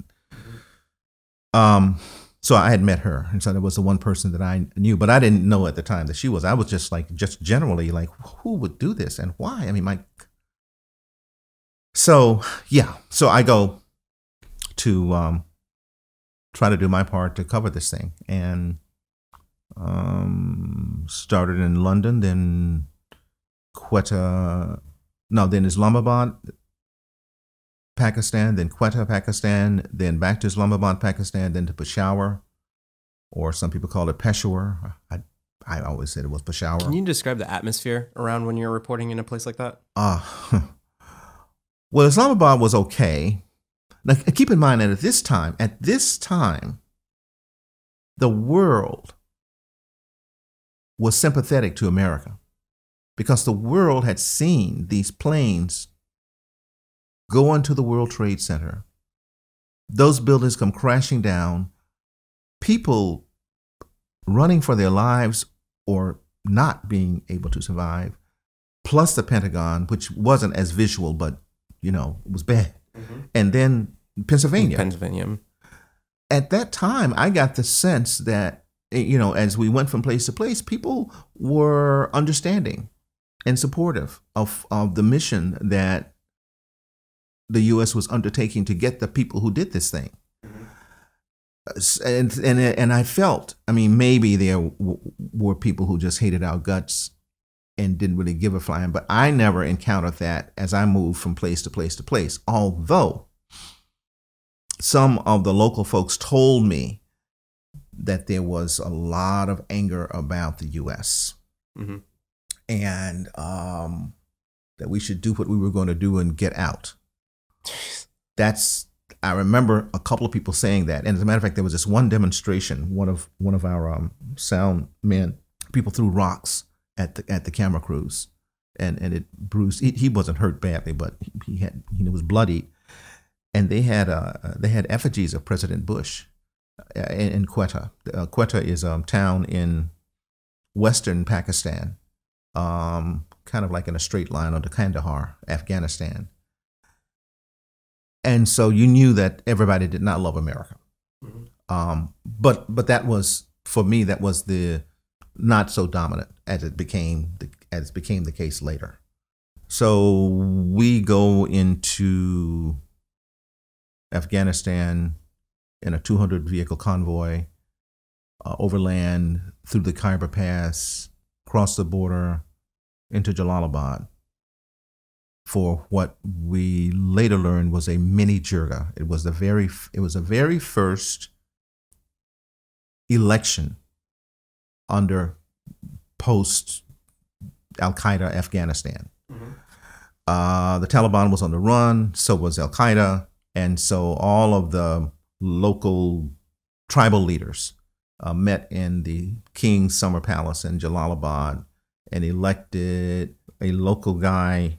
S1: So I had met her, and so that was the one person that I knew, but I didn't know at the time that she was. I was just generally like, who would do this and why? I mean, so I go to try to do my part to cover this thing, and started in London, then then Islamabad, Pakistan, then Quetta, Pakistan, then back to Islamabad, Pakistan, then to Peshawar, or some people call it Peshawar. I always said it was Peshawar.
S2: Can you describe the atmosphere around when you're reporting in a place like that?
S1: Well, Islamabad was okay. Now, keep in mind that at this time, the world was sympathetic to America because the world had seen these planes go into the World Trade Center, those buildings come crashing down, people running for their lives or not being able to survive, plus the Pentagon, which wasn't as visual, but, it was bad. Mm-hmm. And then Pennsylvania. At that time, I got the sense that, as we went from place to place, people were understanding and supportive of the mission that the U.S. was undertaking to get the people who did this thing. Mm-hmm. And I felt, maybe there were people who just hated our guts and didn't really give a flying, but I never encountered that as I moved from place to place to place, although some of the local folks told me that there was a lot of anger about the U.S. Mm-hmm. and that we should do what we were going to do and get out. I remember a couple of people saying that, and as a matter of fact, there was this one demonstration. One of our sound men, people threw rocks at the camera crews, and it bruised. He wasn't hurt badly, but he was bloodied. And they had effigies of President Bush in Quetta. Quetta is a town in western Pakistan, kind of like in a straight line onto Kandahar, Afghanistan. And so you knew that everybody did not love America. Mm-hmm. But that was, for me, that was the not so dominant as it became the case later. So we go into Afghanistan in a 200 vehicle convoy, overland through the Khyber Pass, cross the border into Jalalabad, for what we later learned was a mini jirga. It was the very first election under post Al-Qaeda Afghanistan. Mm-hmm. The Taliban was on the run, so was Al-Qaeda, and so all of the local tribal leaders met in the King's Summer Palace in Jalalabad and elected a local guy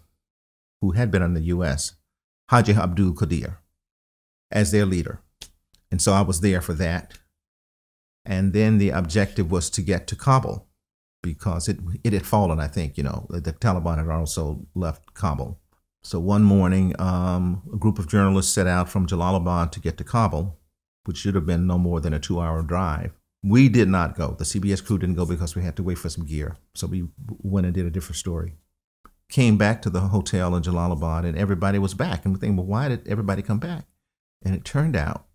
S1: who had been in the U.S., Haji Abdul Qadir, as their leader. And so I was there for that. And then the objective was to get to Kabul, because it had fallen, I think, the Taliban had also left Kabul. So one morning, a group of journalists set out from Jalalabad to get to Kabul, which should have been no more than a 2-hour drive. We did not go. The CBS crew didn't go because we had to wait for some gear. So we went and did a different story. Came back to the hotel in Jalalabad, and everybody was back. And we think, well, why did everybody come back? And it turned out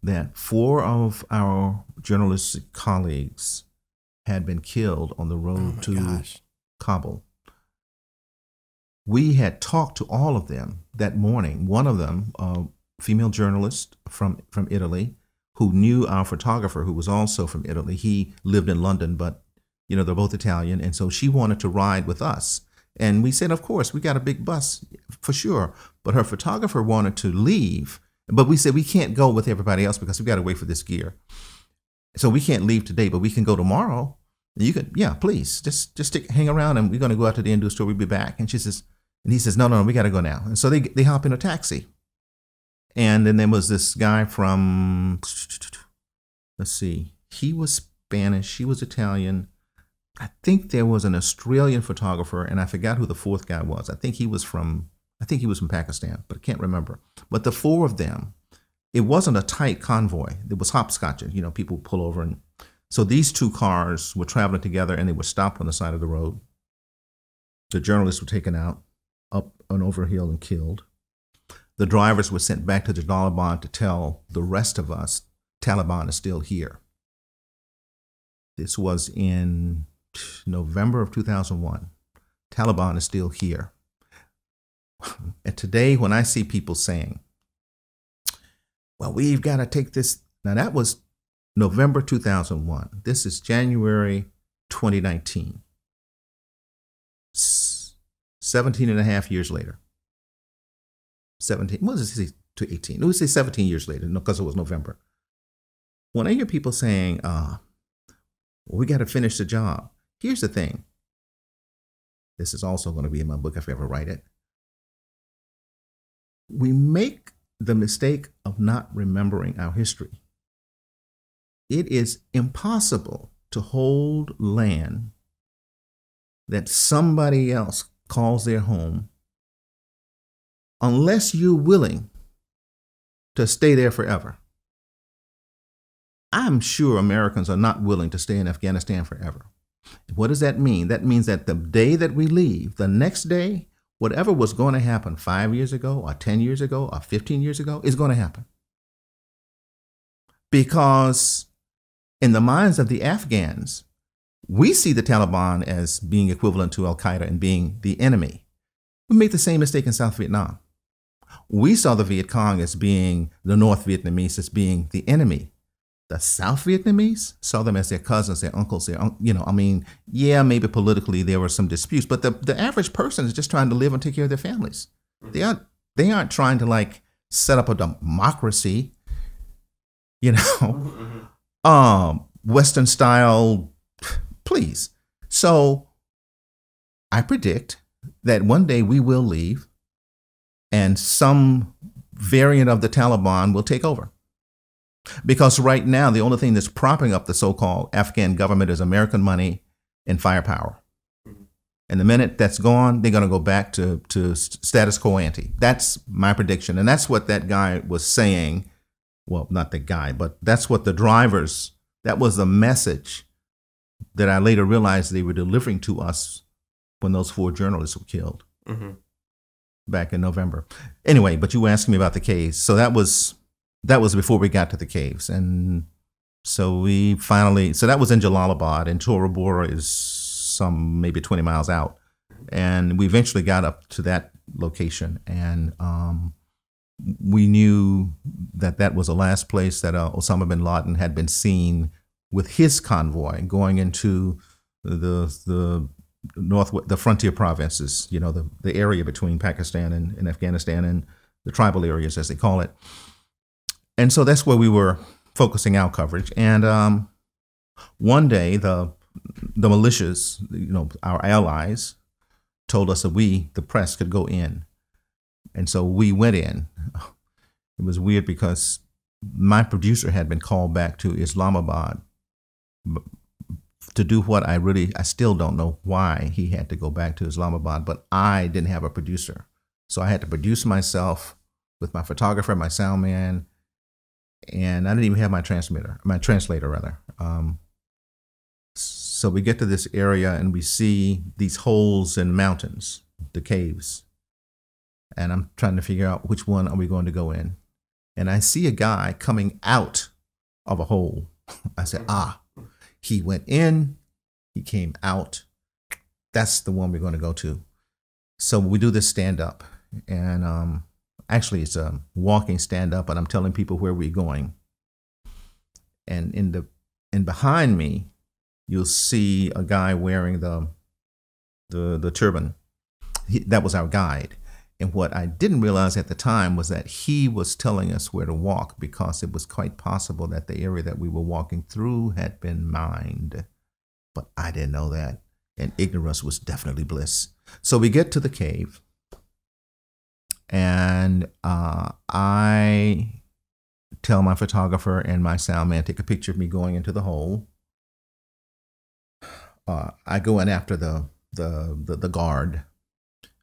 S1: that 4 of our journalistic colleagues had been killed on the road to Kabul. We had talked to all of them that morning. One of them, a female journalist from Italy, who knew our photographer, who was also from Italy. He lived in London, but they're both Italian, and so she wanted to ride with us. And we said, of course, we got a big bus for sure. But her photographer wanted to leave But we said we can't go with everybody else because we got to wait for this gear. So we can't leave today, but we can go tomorrow. You could, yeah, please, just hang around, and we're going to go out to the end of the store. We'll be back. And he says, no, we got to go now. And so they hop in a taxi. And then there was this guy from, let's see, he was Spanish, she was Italian. I think there was an Australian photographer, and I forgot who the fourth guy was. I think he was from Pakistan, but I can't remember. But the four of them, it wasn't a tight convoy. It was hopscotching. People pull over. And so these two cars were traveling together, and they were stopped on the side of the road. The journalists were taken out, up and over a hill, and killed. The drivers were sent back to the Taliban to tell the rest of us, Taliban is still here. This was in November of 2001. Taliban is still here. And today, when I see people saying, well, we've got to take this. Now, that was November 2001. This is January 2019. 17 and a half years later. 17, what does it say to 18? It would say 17 years later, because it was November. When I hear people saying, well, we got to finish the job. Here's the thing. This is also going to be in my book if I ever write it. We make the mistake of not remembering our history. It is impossible to hold land that somebody else calls their home unless you're willing to stay there forever. I'm sure Americans are not willing to stay in Afghanistan forever. What does that mean? That means that the day that we leave, the next day, whatever was going to happen 5 years ago or 10 years ago or 15 years ago is going to happen. Because in the minds of the Afghans, we see the Taliban as being equivalent to Al-Qaeda and being the enemy. We made the same mistake in South Vietnam. We saw the Viet Cong as being the North Vietnamese, as being the enemy. The South Vietnamese saw them as their cousins, their uncles, maybe politically there were some disputes, but the average person is just trying to live and take care of their families. They aren't trying to set up a democracy, Western style, please. So I predict that one day we will leave and some variant of the Taliban will take over. Because right now, the only thing that's propping up the so-called Afghan government is American money and firepower. And the minute that's gone, they're going to go back to status quo ante. That's my prediction. And that's what that guy was saying. Well, not the guy, but that's what the drivers, that was the message that I later realized they were delivering to us when those 4 journalists were killed back in November. Anyway, but you were asking me about the caves. So that was before we got to the caves. And so that was in Jalalabad, and Tora Bora is some maybe 20 miles out. And we eventually got up to that location, and we knew that was the last place that Osama bin Laden had been seen with his convoy going into the frontier provinces, the area between Pakistan and Afghanistan, and the tribal areas, as they call it. And so that's where we were focusing our coverage. And one day, the militias, our allies, told us that we, the press, could go in. And so we went in. It was weird because my producer had been called back to Islamabad to do what I still don't know why he had to go back to Islamabad, but I didn't have a producer. So I had to produce myself with my photographer, my sound man, and I didn't even have my translator rather. So we get to this area and we see these holes in mountains, the caves. And I'm trying to figure out which one are we going to go in. And I see a guy coming out of a hole. I said, he went in, he came out. That's the one we're going to go to. So we do this stand up, and actually it's a walking stand up, and I'm telling people where we're going. And behind me, you'll see a guy wearing the turban. That was our guide. And what I didn't realize at the time was that he was telling us where to walk because it was quite possible that the area that we were walking through had been mined. But I didn't know that. And ignorance was definitely bliss. So we get to the cave. And I tell my photographer and my sound man, take a picture of me going into the hole. I go in after the guard.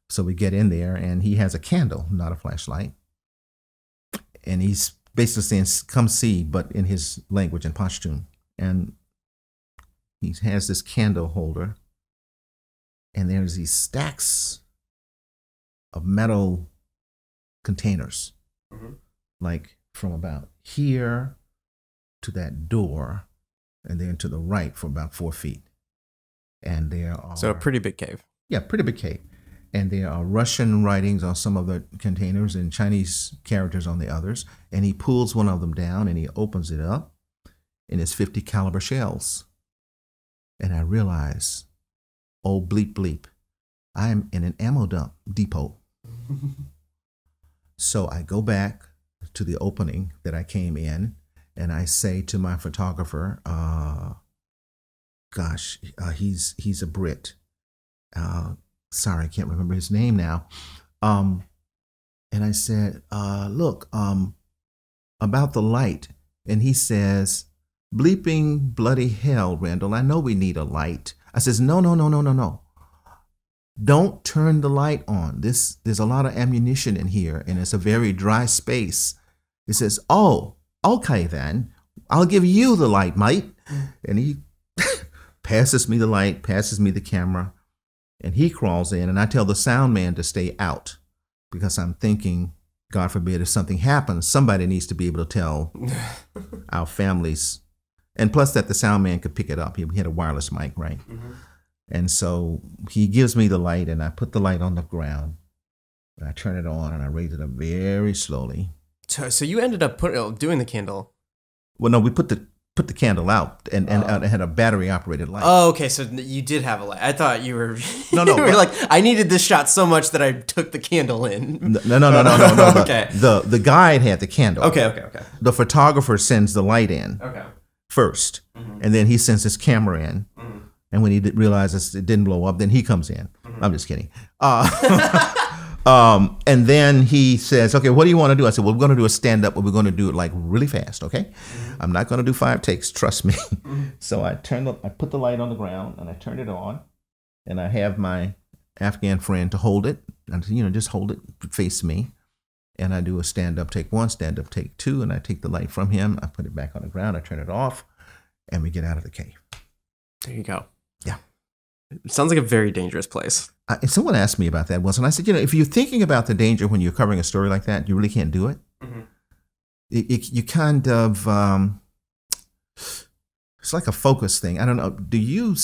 S1: So we get in there, and he has a candle, not a flashlight. And he's basically saying, come see, but in his language and Pashtun. And he has this candle holder, and there's these stacks of metal containers, like from about here to that door, and then to the right for about 4 feet. And there are...
S2: So a pretty big cave.
S1: Yeah, pretty big cave. And there are Russian writings on some of the containers and Chinese characters on the others. And he pulls one of them down and he opens it up, and it's 50 caliber shells. And I realize, oh, bleep, bleep, I'm in an ammo dump depot. So I go back to the opening that I came in, and I say to my photographer, he's a Brit. Sorry, I can't remember his name now. And I said, look, about the light. And he says, bleeping bloody hell, Randall, I know we need a light. I says, no. Don't turn the light on. There's a lot of ammunition in here, and it's a very dry space. He says, oh, okay then. I'll give you the light, mate. And he passes me the light, passes me the camera. And he crawls in, and I tell the sound man to stay out because I'm thinking, God forbid, if something happens, somebody needs to be able to tell our families. And plus that the sound man could pick it up. He had a wireless mic, right? And so he gives me the light, and I put the light on the ground. And I turn it on, and I raise it up very slowly.
S2: So you ended up doing the candle.
S1: Well, no, we put the candle out and had a battery operated light.
S2: Oh, okay. So you did have a light. I thought you were.
S1: No.
S2: You were like, I needed this shot so much that I took the candle in.
S1: No.
S2: Okay.
S1: The guide had the candle.
S2: Okay.
S1: The photographer sends the light in.
S2: Okay.
S1: First, and then he sends his camera in. And when he realizes it didn't blow up, then he comes in. I'm just kidding. And then he says, okay, what do you want to do? I said, well, we're going to do a stand-up, but we're going to do it like really fast, okay? I'm not going to do 5 takes, trust me. So I put the light on the ground, and I turned it on, and I have my Afghan friend to hold it, and just hold it, face me. And I do a stand-up take 1, stand-up take 2, and I take the light from him, I put it back on the ground, I turn it off, and we get out of the cave.
S2: There you go.
S1: Yeah.
S2: It sounds like a very dangerous place.
S1: And someone asked me about that once, and I said, if you're thinking about the danger when you're covering a story like that, you really can't do it. You kind of, it's like a focus thing. I don't know. Do you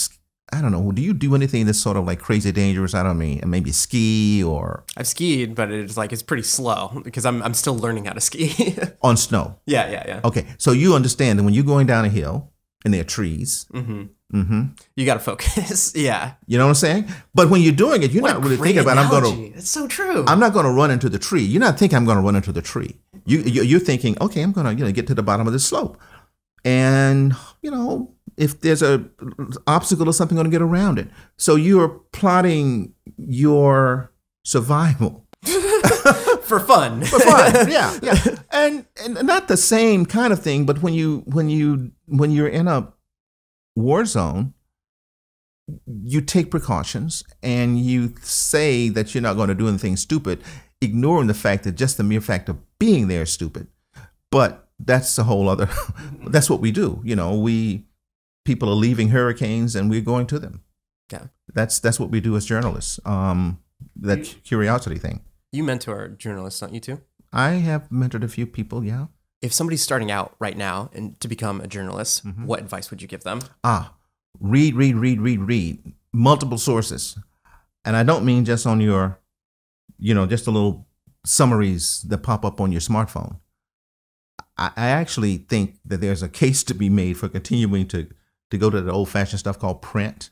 S1: do anything that's sort of like crazy dangerous? I don't mean, maybe ski or.
S2: I've skied, but it's pretty slow because I'm still learning how to ski.
S1: On snow?
S2: Yeah.
S1: Okay, so you understand that when you're going down a hill and there are trees.
S2: You got to focus. Yeah.
S1: You know what I'm saying? But when you're doing it, you're not really thinking about,
S2: It's so true.
S1: I'm not going to run into the tree. You're not thinking I'm going to run into the tree. You're thinking, okay, I'm going to get to the bottom of this slope. And, if there's a obstacle or something, I'm going to get around it. So you're plotting your survival.
S2: For fun.
S1: Yeah. And not the same kind of thing, but when you're in a war zone, you take precautions and you say that you're not going to do anything stupid, ignoring the fact that just the mere fact of being there is stupid. But that's a whole other, that's what we do. People are leaving hurricanes and we're going to them.
S2: Yeah.
S1: That's what we do as journalists. That curiosity thing.
S2: You mentor journalists, don't you too?
S1: I have mentored a few people, yeah.
S2: If somebody's starting out right now and to become a journalist, what advice would you give them?
S1: Read. Multiple sources. And I don't mean just on your, just the little summaries that pop up on your smartphone. I actually think that there's a case to be made for continuing to go to the old-fashioned stuff called print.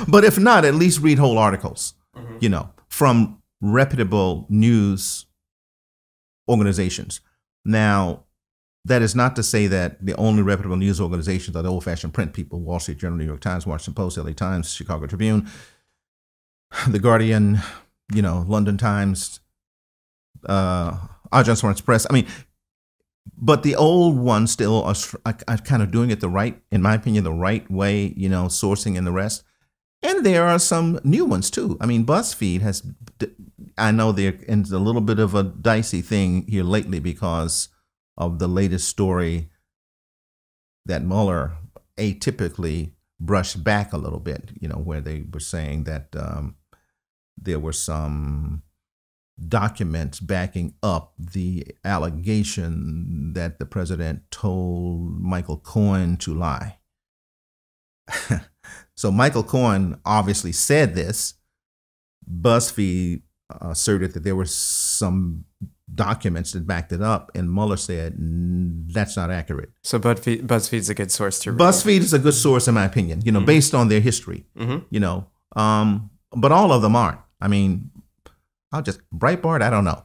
S1: But if not, at least read whole articles, from reputable news organizations. Now, that is not to say that the only reputable news organizations are the old-fashioned print people: Wall Street Journal, New York Times, Washington Post, LA Times, Chicago Tribune, The Guardian, London Times, Agence France Presse. I mean, but the old ones still are kind of doing it in my opinion, the right way, sourcing and the rest. And there are some new ones too. I mean, BuzzFeed I know they're in a little bit of a dicey thing here lately because of the latest story that Mueller atypically brushed back a little bit, where they were saying that there were some documents backing up the allegation that the president told Michael Cohen to lie. So Michael Cohen obviously said this. BuzzFeed asserted that there were some documents that backed it up, and Mueller said that's not accurate.
S2: So BuzzFeed's a good source to read.
S1: BuzzFeed is a good source, in my opinion, based on their history, but all of them aren't. I mean, Breitbart, I don't know.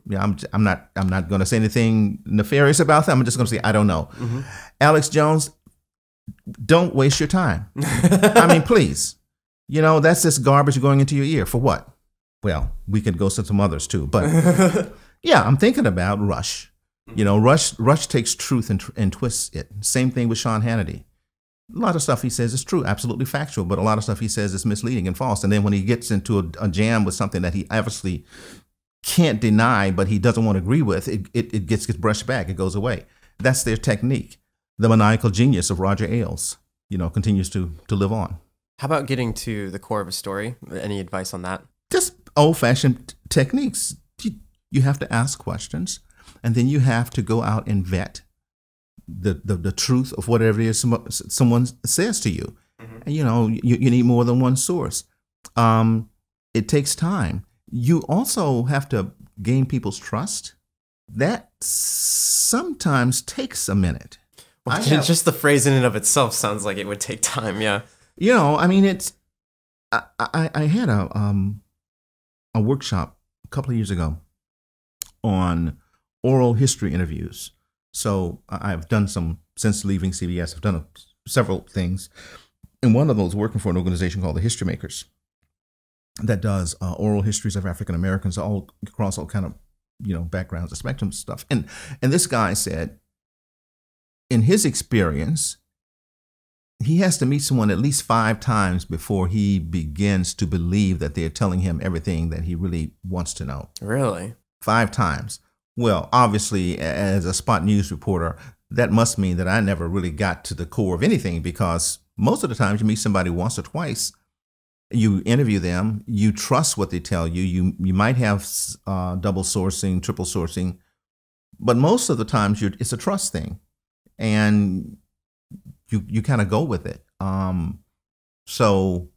S1: Yeah, I'm not going to say anything nefarious about them. I'm just going to say I don't know. Alex Jones, don't waste your time. I mean, please. That's just garbage going into your ear. For what? Well, we could go to some others too. But yeah, I'm thinking about Rush. Rush takes truth and twists it. Same thing with Sean Hannity. A lot of stuff he says is true, absolutely factual, but a lot of stuff he says is misleading and false. And then when he gets into a jam with something that he obviously can't deny, but he doesn't want to agree with, it gets brushed back. It goes away. That's their technique. The maniacal genius of Roger Ailes, continues to live on.
S2: How about getting to the core of a story? Any advice on that?
S1: Just old-fashioned techniques. You have to ask questions, and then you have to go out and vet the truth of whatever it is someone says to you. And you need more than one source. It takes time. You also have to gain people's trust. That sometimes takes a minute.
S2: Well, just the phrase in and of itself sounds like it would take time. Yeah.
S1: I mean, I had a workshop a couple of years ago on oral history interviews. So I've done some, since leaving CBS, I've done several things. And one of those, working for an organization called the History Makers that does oral histories of African Americans all across all kind of, backgrounds, the spectrum stuff. And this guy said, in his experience, he has to meet someone at least 5 times before he begins to believe that they're telling him everything that he really wants to know.
S2: Really?
S1: 5 times. Well, obviously, as a spot news reporter, that must mean that I never really got to the core of anything, because most of the times you meet somebody once or twice, you interview them, you trust what they tell you. You might have double sourcing, triple sourcing, but most of the times it's a trust thing, and you kind of go with it. So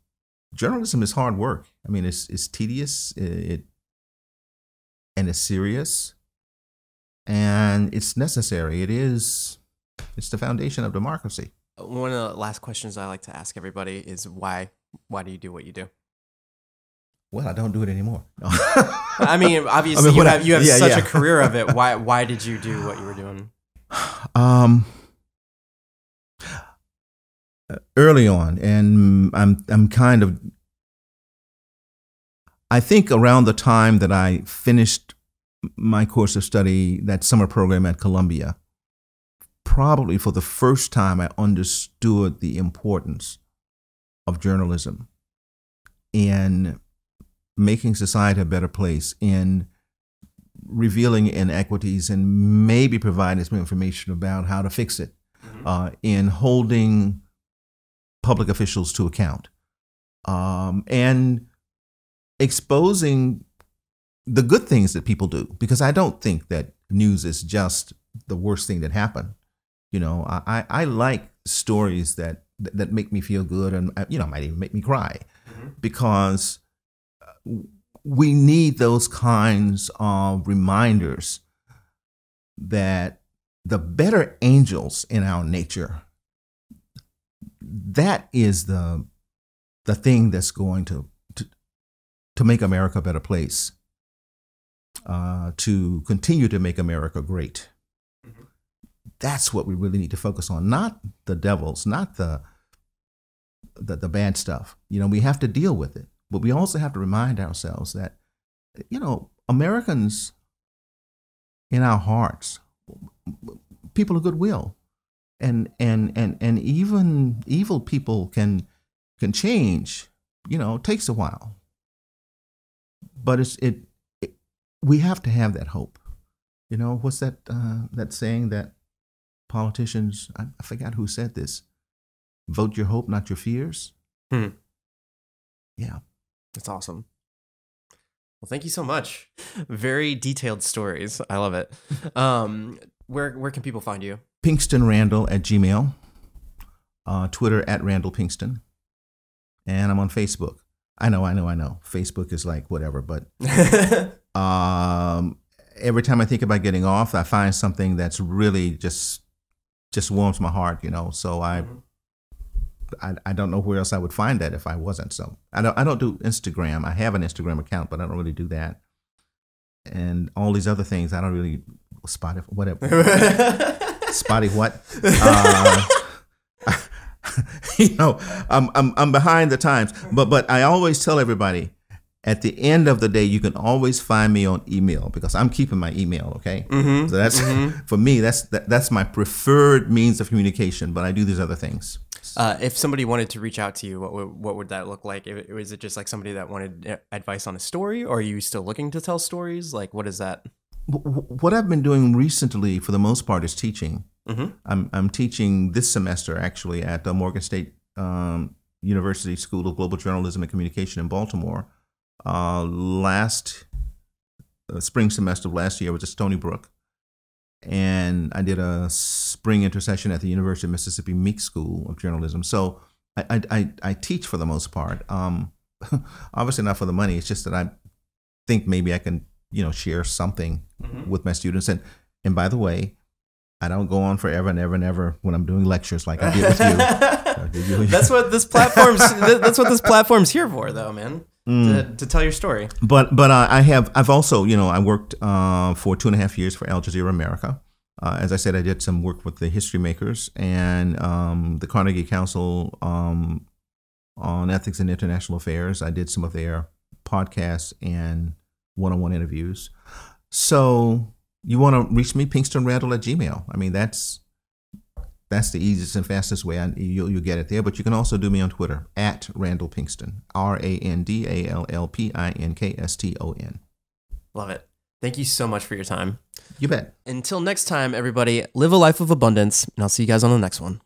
S1: journalism is hard work. I mean, it's tedious, and it's serious, and it's necessary. It's the foundation of democracy.
S2: One of the last questions I like to ask everybody is why do you do what you do?
S1: Well, I don't do it anymore. No.
S2: I mean, obviously you have such a career of it. Why did you do what you were doing?
S1: Early on, and I'm kind of, I think around the time that I finished my course of study, that summer program at Columbia, probably for the first time I understood the importance of journalism in making society a better place, in revealing inequities and maybe providing some information about how to fix it, in holding public officials to account, and exposing the good things that people do, because I don't think that news is just the worst thing that happened. I like stories that make me feel good, and might even make me cry, because we need those kinds of reminders that the better angels in our nature, that is the thing that's going to to make America a better place, to continue to make America great. Mm-hmm. That's what we really need to focus on, not the devils, not the bad stuff. We have to deal with it, but we also have to remind ourselves that, Americans in our hearts, people of goodwill, and even evil people can change. It takes a while, but we have to have that hope. What's that saying that politicians, I forgot who said this, vote your hope, not your fears.
S2: Yeah, that's awesome. Well, thank you so much. Very detailed stories. I love it. Where can people find you?
S1: PinkstonRandall@gmail, Twitter @Randall Pinkston, and I'm on Facebook. I know. Facebook is like whatever, but every time I think about getting off, I find something that's really just warms my heart, So I don't know where else I would find that if I wasn't. So I don't do Instagram. I have an Instagram account, but I don't really do that. And all these other things, I don't really Spotify, whatever. Spotty what? I'm behind the times. But I always tell everybody, at the end of the day, you can always find me on email because I'm keeping my email. Okay, so that's for me. That's my preferred means of communication. But I do these other things.
S2: If somebody wanted to reach out to you, what would that look like? Is it just like somebody that wanted advice on a story, or are you still looking to tell stories? Like, what is that?
S1: What I've been doing recently, for the most part, is teaching. I'm teaching this semester actually at the Morgan State University School of Global Journalism and Communication in Baltimore. Last spring semester of last year was at Stony Brook, and I did a spring intersession at the University of Mississippi Meek School of Journalism. So I teach for the most part. Obviously not for the money. It's just that I think maybe I can share something with my students. And by the way, I don't go on forever and ever and ever when I'm doing lectures like I did with you. That's what this
S2: platform's here for, though, man. To tell your story.
S1: But I've also I worked for 2.5 years for Al Jazeera America. As I said, I did some work with the History Makers and the Carnegie Council on Ethics and International Affairs. I did some of their podcasts and one-on-one interviews. So you want to reach me, PinkstonRandall@gmail. I mean, that's the easiest and fastest way. You'll get it there. But you can also do me on Twitter @Randall Pinkston, RandallPinkston.
S2: Love it. Thank you so much for your time.
S1: You bet.
S2: Until next time, everybody, live a life of abundance, and I'll see you guys on the next one.